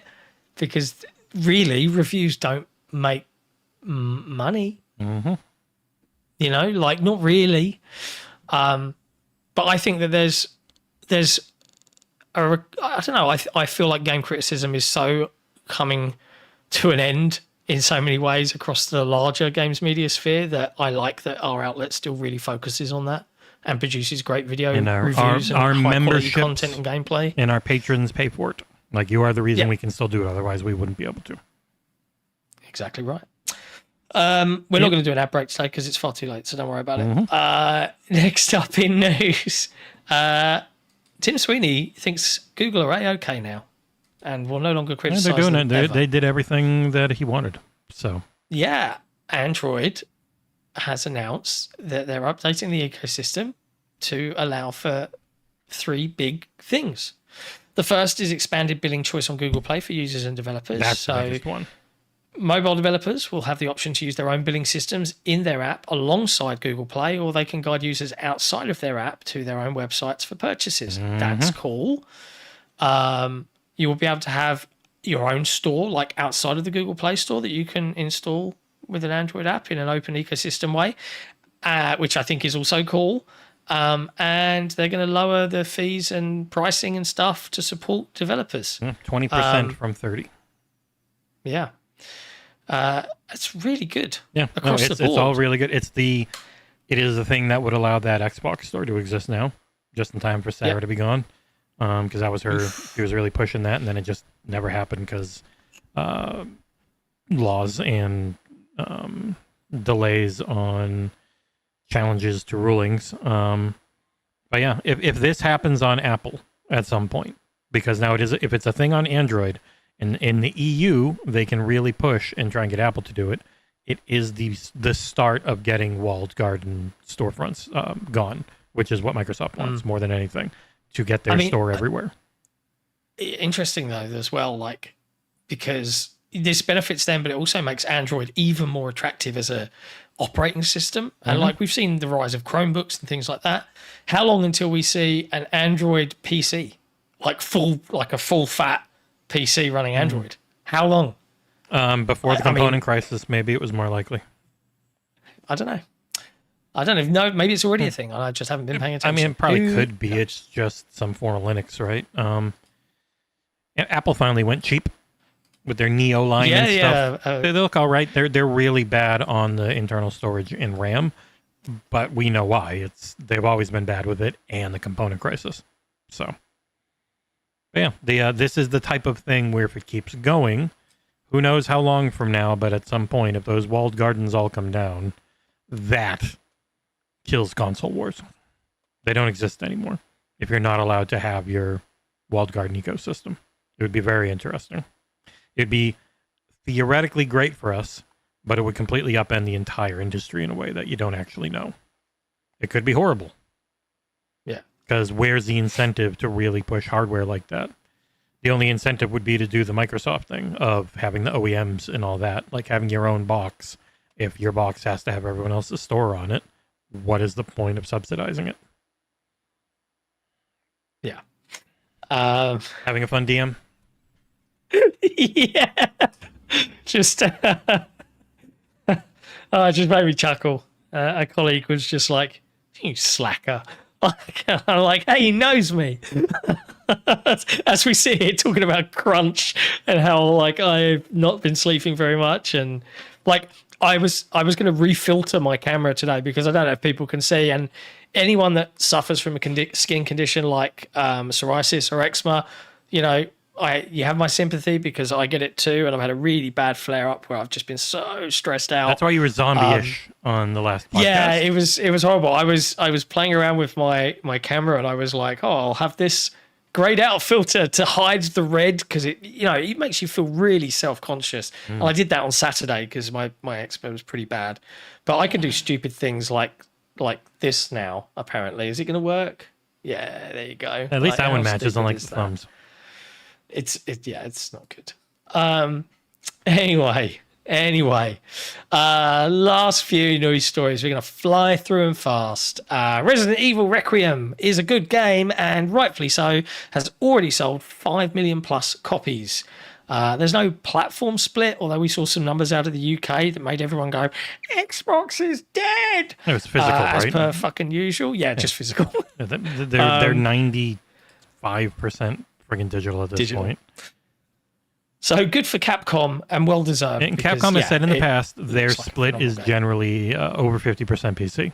because really reviews don't make money. Mm-hmm. You know, like not really. But I think that there's I don't know. I feel like game criticism is so coming to an end in so many ways across the larger games media sphere that I like that our outlet still really focuses on that and produces great video reviews and our high quality memberships content and gameplay. And our patrons pay for it. Like, you are the reason we can still do it. Otherwise, we wouldn't be able to. Exactly right. We're not going to do an ad break today because it's far too late, so don't worry about it. Next up in news, Tim Sweeney thinks Google are A-OK now and will no longer criticize they're doing them it. ever. They did everything that he wanted. So yeah, Android has announced that they're updating the ecosystem to allow for 3 big things. The first is expanded billing choice on Google Play for users and developers. That's the biggest one. Mobile developers will have the option to use their own billing systems in their app alongside Google Play, or they can guide users outside of their app to their own websites for purchases. That's cool. You will be able to have your own store, like outside of the Google Play Store, that you can install with an Android app in an open ecosystem way, which I think is also cool. And they're going to lower the fees and pricing and stuff to support developers. 20% from 30. Yeah. It's really good. Yeah, across the board. It's all really good. It is the thing that would allow that Xbox store to exist now, just in time for Sarah to be gone. Because that was her. She was really pushing that, and then it just never happened because laws and delays on challenges to rulings. But yeah, if this happens on Apple at some point, because now if it's a thing on Android, and in the EU they can really push and try and get Apple to do it. It is the start of getting walled garden storefronts gone, which is what Microsoft wants more than anything, to get their store everywhere. Interesting though as well, like, because this benefits them, but it also makes Android even more attractive as a operating system. And like we've seen the rise of Chromebooks and things like that. How long until we see an Android PC, like a full fat PC running Android? How long? Before the component crisis, maybe it was more likely. I don't know. I don't even know. Maybe it's already a thing. I just haven't been paying attention. I mean, it probably could be. It's just some form of Linux, right? Apple finally went cheap with their Neo line and stuff. They look all right. They're really bad on the internal storage and RAM, but we know why. They've always been bad with it and the component crisis. So, but yeah, this is the type of thing where if it keeps going, who knows how long from now, but at some point, if those walled gardens all come down, that kills console wars. They don't exist anymore if you're not allowed to have your walled garden ecosystem. It would be very interesting. It'd be theoretically great for us, but it would completely upend the entire industry in a way that you don't actually know. It could be horrible. Yeah. Because where's the incentive to really push hardware like that? The only incentive would be to do the Microsoft thing of having the OEMs and all that, like having your own box. If your box has to have everyone else's store on it, what is the point of subsidizing it? Yeah. Having a fun DM? Yeah. Just, it just made me chuckle. A colleague was just like, "You slacker." I'm like, "Hey, he knows me." As we sit here talking about crunch and how like I've not been sleeping very much, and like I was going to refilter my camera today because I don't know if people can see, and anyone that suffers from a skin condition like psoriasis or eczema, you know, you have my sympathy because I get it too, and I've had a really bad flare up where I've just been so stressed out. That's why you were zombie-ish on the last podcast. Yeah, it was horrible. I was playing around with my camera, and I was like, oh, I'll have this grayed out filter to hide the red because it makes you feel really self-conscious. And I did that on Saturday because my eczema was pretty bad. But I can do stupid things like this now. Apparently, is it going to work? Yeah, there you go. At least that one matches on like the thumbs. It's not good. Anyway, last few news stories. We're going to fly through them fast. Resident Evil Requiem is a good game, and rightfully so, has already sold 5 million plus copies. There's no platform split, although we saw some numbers out of the UK that made everyone go, Xbox is dead. It was physical, as right? per fucking usual. Yeah, just physical. They're 95% friggin' digital at this point. So good for Capcom and well deserved. And Capcom has said in the past their split is generally over 50% PC,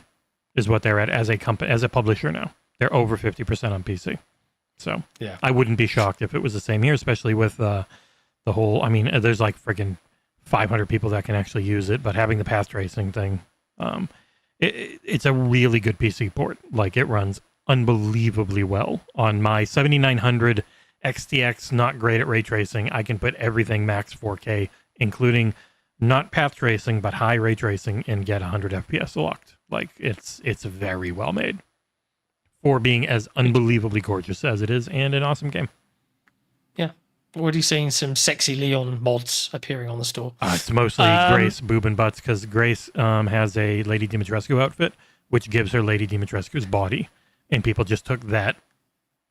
is what they're at as a company, as a publisher now. They're over 50% on PC. So yeah, I wouldn't be shocked if it was the same here, especially with the whole. I mean, there's like friggin' 500 people that can actually use it, but having the path tracing thing, it's a really good PC port. Like it runs unbelievably well on my 7900. XTX, not great at ray tracing. I can put everything max 4K, including not path tracing, but high ray tracing, and get 100 FPS locked. Like, it's very well made for being as unbelievably gorgeous as it is, and an awesome game. Yeah. Already seeing some sexy Leon mods appearing on the store. It's mostly Grace, boob and butts, because Grace has a Lady Dimitrescu outfit, which gives her Lady Dimitrescu's body, and people just took that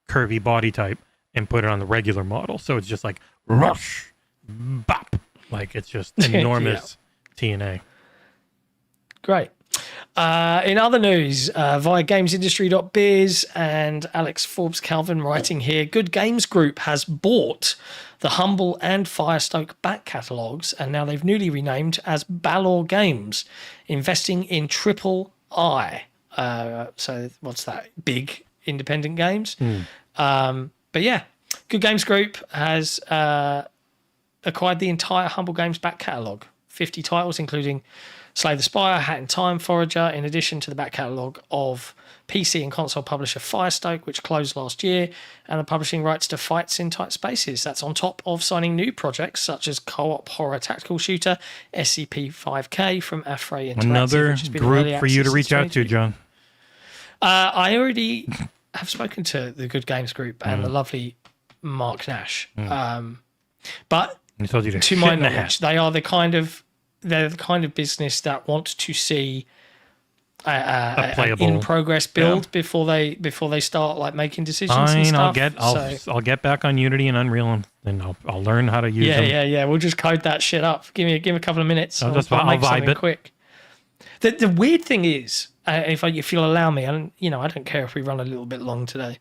curvy body type and put it on the regular model. So it's just like rush, bop. Like it's just enormous TNA. Great. In other news, via gamesindustry.biz and Alex Forbes Calvin writing here, Good Games Group has bought the Humble and Firestoke back catalogues, and now they've newly renamed as Balor Games, investing in Triple I. So what's that? Big independent games. But yeah, Good Games Group has acquired the entire Humble Games back catalogue, 50 titles, including Slay the Spire, Hat in Time, Forager, in addition to the back catalogue of PC and console publisher Firestoke, which closed last year, and the publishing rights to Fights in Tight Spaces. That's on top of signing new projects such as co-op horror tactical shooter SCP-5K from Affray Interactive. Another group for you to reach out to, John. I already have spoken to the Good Games Group and the lovely Mark Nash. But to my knowledge, they're the kind of business that want to see an in progress build before they start like making decisions. Fine, and stuff. I'll get back on Unity and Unreal, and I'll learn how to use them. Yeah. We'll just code that shit up. Give me a couple of minutes. I'll make vibe something it quick. The weird thing is, if you'll allow me, and I don't care if we run a little bit long today.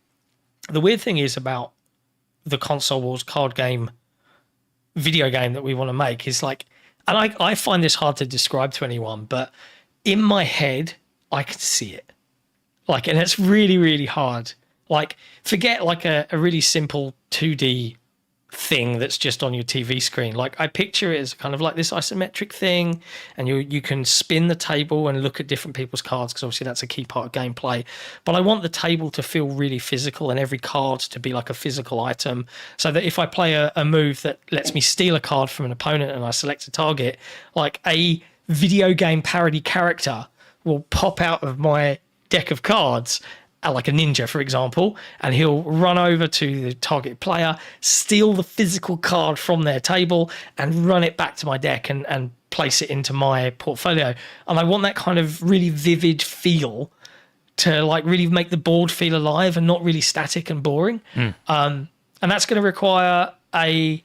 The weird thing is about the console wars card game, video game that we want to make is like, and I find this hard to describe to anyone, but in my head, I can see it. Like, and it's really, really hard. Like, forget like a really simple 2D thing that's just on your TV screen. Like I picture it as kind of like this isometric thing, and you can spin the table and look at different people's cards, because obviously that's a key part of gameplay. But I want the table to feel really physical and every card to be like a physical item, so that if I play a move that lets me steal a card from an opponent and I select a target, like a video game parody character will pop out of my deck of cards, like a ninja, for example, and he'll run over to the target player, steal the physical card from their table, and run it back to my deck and place it into my portfolio. And I want that kind of really vivid feel to like really make the board feel alive and not really static and boring. And that's going to require and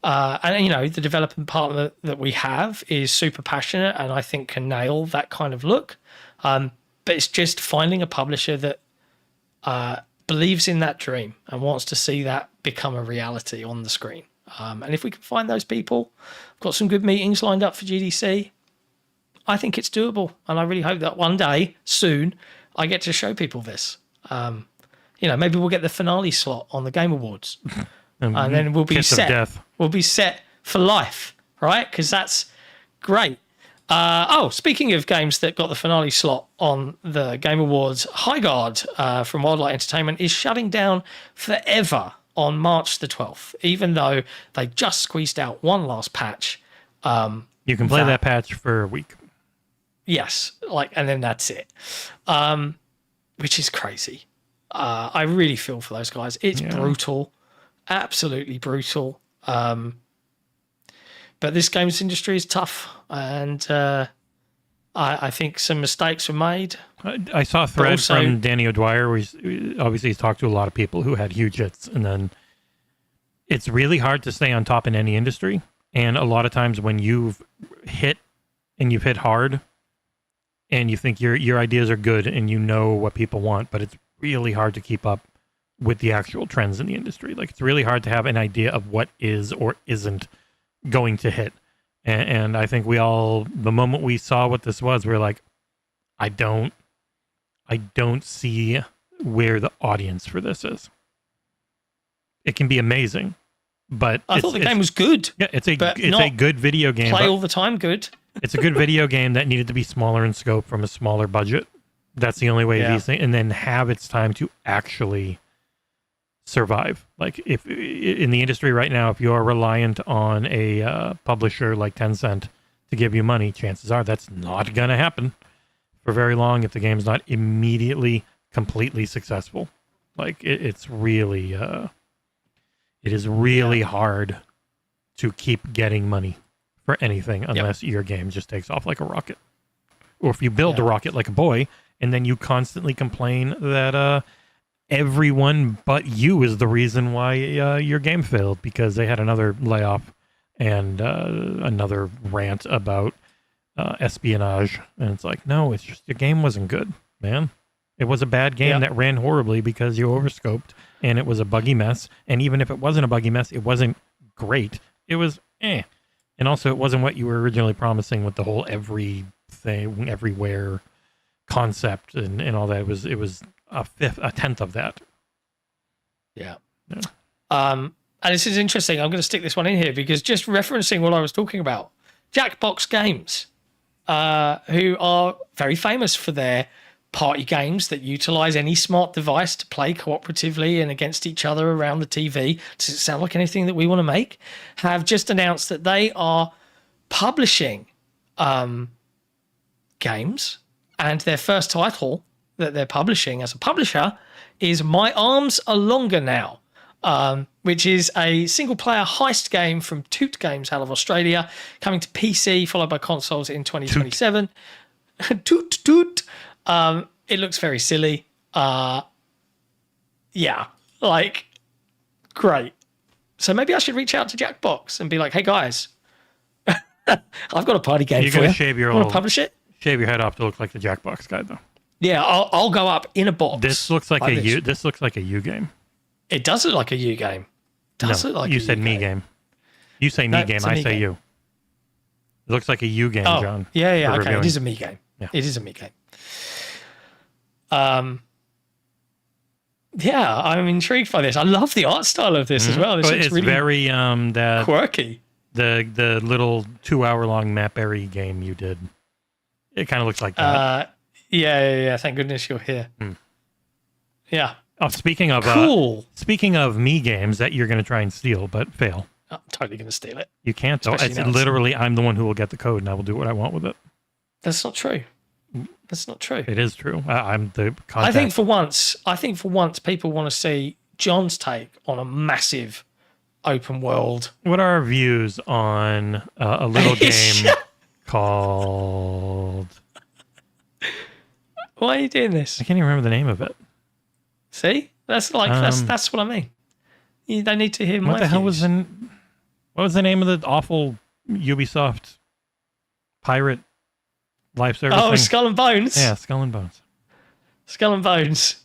you know, the development partner that we have is super passionate and I think can nail that kind of look. But it's just finding a publisher that believes in that dream and wants to see that become a reality on the screen. And if we can find those people, I've got some good meetings lined up for GDC. I think it's doable. And I really hope that one day, soon, I get to show people this. You know, maybe we'll get the finale slot on the Game Awards. And then we'll be set. We'll be set for life, right? Because that's great. Speaking of games that got the finale slot on the Game Awards, Highuard from Wildlight Entertainment is shutting down forever on March the 12th, even though they just squeezed out one last patch. You can play that patch for a week. Yes, and then that's it, which is crazy. I really feel for those guys. It's brutal, absolutely brutal. But this games industry is tough, and I think some mistakes were made. I saw a thread from Danny O'Dwyer where he's talked to a lot of people who had huge hits, and then it's really hard to stay on top in any industry. And a lot of times when you've hit hard, and you think your ideas are good and you know what people want, but it's really hard to keep up with the actual trends in the industry. Like, it's really hard to have an idea of what is or isn't going to hit. And I think we all, the moment we saw what this was, we were like, I don't see where the audience for this is. It can be amazing, but I thought the game was good. Yeah, it's a good video game. Play all the time good. It's a good video game that needed to be smaller in scope from a smaller budget. That's the only way these things, and then have its time to actually survive. Like, if in the industry right now, if you are reliant on a publisher like Tencent to give you money, chances are that's not going to happen for very long if the game's not immediately completely successful. Like, it's really it is really hard to keep getting money for anything unless your game just takes off like a rocket, or if you build a rocket like a boy and then you constantly complain that everyone but you is the reason why your game failed because they had another layoff and another rant about espionage. And it's like, no, it's just your game wasn't good, man. It was a bad game that ran horribly because you overscoped and it was a buggy mess. And even if it wasn't a buggy mess, it wasn't great. It was And also it wasn't what you were originally promising with the whole everything, everywhere concept and all that. It was a tenth of that. Yeah. And this is interesting. I'm going to stick this one in here because just referencing what I was talking about, Jackbox Games, who are very famous for their party games that utilize any smart device to play cooperatively and against each other around the TV. Does it sound like anything that we want to make? Have just announced that they are publishing games, and their first title that they're publishing as a publisher is My Arms Are Longer Now, which is a single-player heist game from Toot Games out of Australia, coming to PC, followed by consoles in 2027. Toot. It looks very silly. Great. So maybe I should reach out to Jackbox and be like, hey, guys, I've got a party game for you. Shave your want to publish it? Shave your head off to look like the Jackbox guy, though. Yeah, I'll go up in a box. This looks like This looks like a U game. It does look like a U game. You said me game. You say me game. I say you. It looks like a U game, John. Yeah. Okay, it is a me game. Yeah. It is a me game. Yeah, I'm intrigued by this. I love the art style of this as well. This looks It's really very that quirky. the little 2-hour-long Mapberry game you did. It kind of looks like that. Yeah. Thank goodness you're here. Yeah. Oh, speaking of Cool. speaking of me games that you're going to try and steal but fail. I'm totally going to steal it. You can't though. Especially It's now it's- literally I'm the one who will get the code and I will do what I want with it. That's not true. That's not true. It is true. I'm the contact. I think for once, people want to see John's take on a massive open world. What are our views on a little game called? Why are you doing this? I can't even remember the name of it. See, that's like that's what I mean. They need to hear my What the hell views. What was the name of the awful Ubisoft pirate live service Oh, thing? Skull and Bones. Yeah, Skull and Bones. Skull and Bones.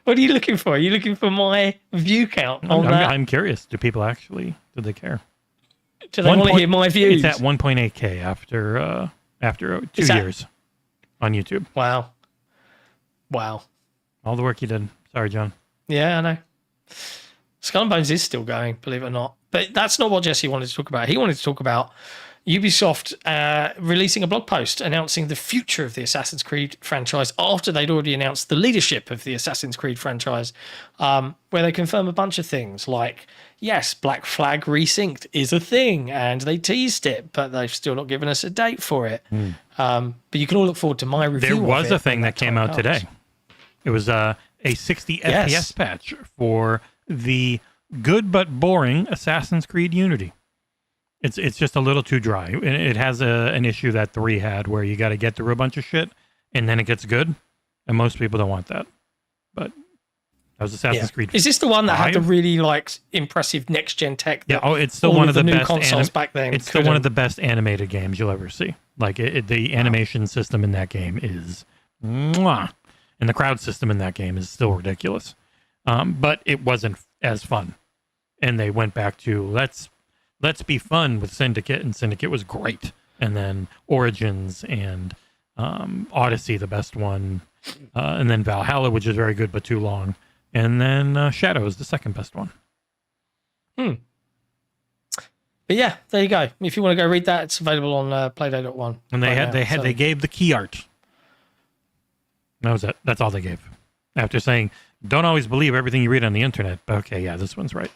What are you looking for? Are you looking for my view count on that? I'm curious. Do people actually? Do they care? Do they want to hear my views? It's at 1.8K after 2 years on YouTube. Wow. All the work you did. Sorry, John. Yeah, I know. Skull and Bones is still going, believe it or not. But that's not what Jesse wanted to talk about. He wanted to talk about Ubisoft releasing a blog post announcing the future of the Assassin's Creed franchise after they'd already announced the leadership of the Assassin's Creed franchise, where they confirm a bunch of things like, yes, Black Flag Resynced is a thing, and they teased it, but they've still not given us a date for it. But you can all look forward to my review. There was of it a thing when that came out comes. today. It was a 60 FPS patch for the good but boring Assassin's Creed Unity. It's just a little too dry. It has an issue that 3 had where you got to get through a bunch of shit and then it gets good, and most people don't want that. But that was Assassin's Creed. Is this the one that had the 5? really impressive next gen tech? Yeah. that Oh, it's still all one of of the new best consoles back then. It's still one of the best animated games you'll ever see. Like the animation system in that game is mwah. And the crowd system in that game is still ridiculous. But it wasn't as fun. And they went back to let's be fun with Syndicate, and Syndicate was great. And then Origins and Odyssey, the best one. And then Valhalla, which is very good but too long. And then Shadows, the second best one. But yeah, there you go. If you want to go read that, it's available on Playday.one. And they gave the key art. That was it. That's all they gave. After saying, don't always believe everything you read on the internet. But okay, yeah, this one's right.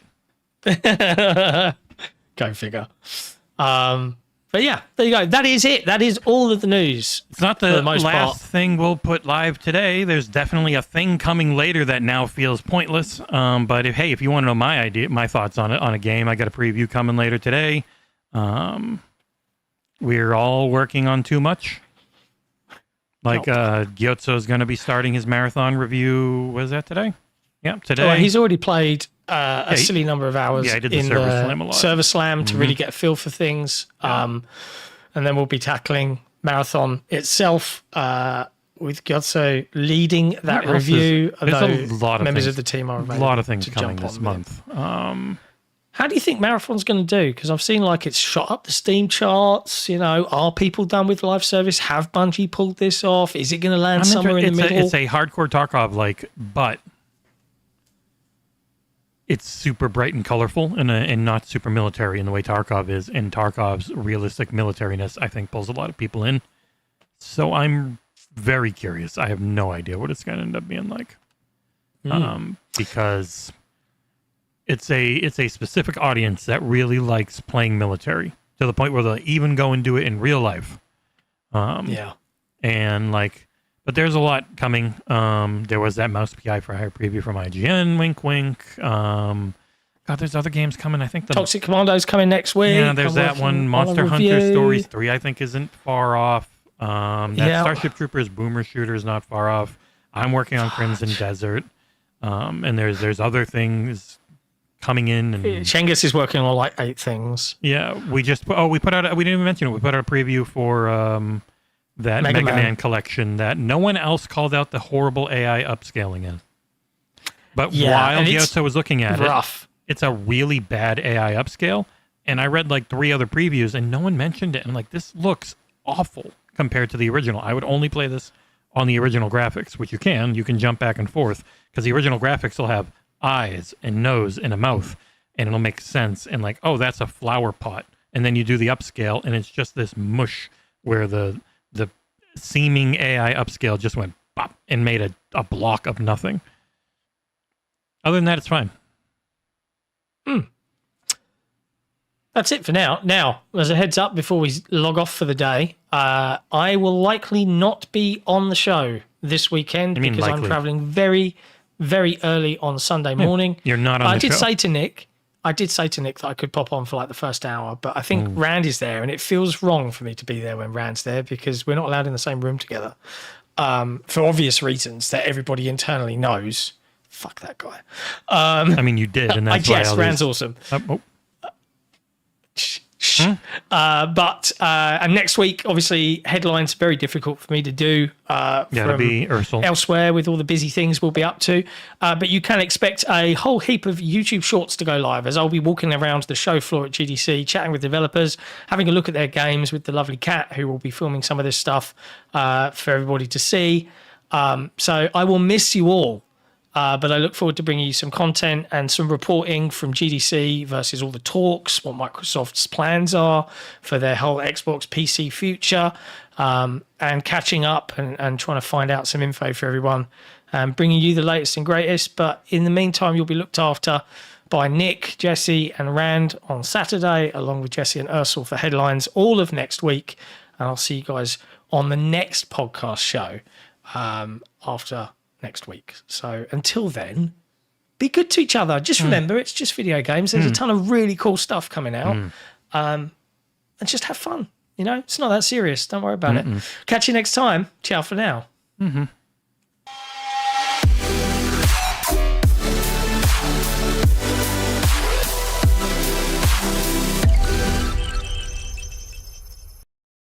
Go figure. But yeah, there you go. That is it. That is all of the news. It's not the most last part. thing we'll put live today. There's definitely a thing coming later that now feels pointless. But if you want to know my thoughts on a game, I got a preview coming later today. We're all working on too much. Gyotso is going to be starting his marathon review. Was that today? Yeah, today. Oh, he's already played a silly number of hours I did the in Server the Slam a lot. Server Slam to really get a feel for things. And then we'll be tackling Marathon itself with Gyotso leading that What else review. there's a although lot of members things. of the team are A available lot of things to coming jump this on month. How do you think Marathon's going to do? Because I've seen it's shot up the Steam charts. Are people done with live service? Have Bungie pulled this off? Is it going to land somewhere in the middle? It's a hardcore Tarkov but it's super bright and colorful and not super military in the way Tarkov is. And Tarkov's realistic militariness, I think, pulls a lot of people in. So I'm very curious. I have no idea what it's going to end up being like. Because it's a specific audience that really likes playing military to the point where they'll even go and do it in real life. And but there's a lot coming. There was that Mouse PI for Hire preview from IGN. Wink, wink. God, there's other games coming. I think the Toxic Commando's coming next week. Yeah, there's that one. Monster Hunter Stories 3, I think, isn't far off. Starship Troopers Boomer Shooter is not far off. I'm working on Crimson Desert. And there's other things coming in. And Cengiz is working on 8 things. yeah, we put out. We didn't even mention it. We put out a preview for that Mega Man collection that no one else called out the horrible AI upscaling in. But while Gyotso was looking at rough. it's a really bad AI upscale. And I read 3 other previews and no one mentioned it. And I'm like, this looks awful compared to the original. I would only play this on the original graphics, which you can jump back and forth, because the original graphics will have eyes and nose and a mouth, and it'll make sense. And like, oh, that's a flower pot. And then you do the upscale, and it's just this mush where the seeming AI upscale just went bop and made a block of nothing. Other than that, it's fine. That's it for now. Now, as a heads up before we log off for the day, I will likely not be on the show this weekend because likely? I'm traveling very, very early on Sunday morning. You're not on the show. I did say to Nick that I could pop on for like the first hour, but I think Rand is there, and it feels wrong for me to be there when Rand's there because we're not allowed in the same room together for obvious reasons that everybody internally knows. Fuck that guy. You did, and that's why Rand's awesome. But next week, obviously, headlines are very difficult for me to do from be Ursel. Elsewhere with all the busy things we'll be up to. But you can expect a whole heap of YouTube shorts to go live as I'll be walking around the show floor at GDC, chatting with developers, having a look at their games with the lovely Kat, who will be filming some of this stuff for everybody to see. So I will miss you all. But I look forward to bringing you some content and some reporting from GDC versus all the talks, what Microsoft's plans are for their whole Xbox PC future, and catching up and trying to find out some info for everyone and bringing you the latest and greatest. But in the meantime, you'll be looked after by Nick, Jesse, and Rand on Saturday, along with Jesse and Ursel for headlines all of next week. And I'll see you guys on the next podcast show after next week. So until then, be good to each other. Just remember, it's just video games. There's a ton of really cool stuff coming out. And just have fun. It's not that serious. Don't worry about it. Catch you next time. Ciao for now.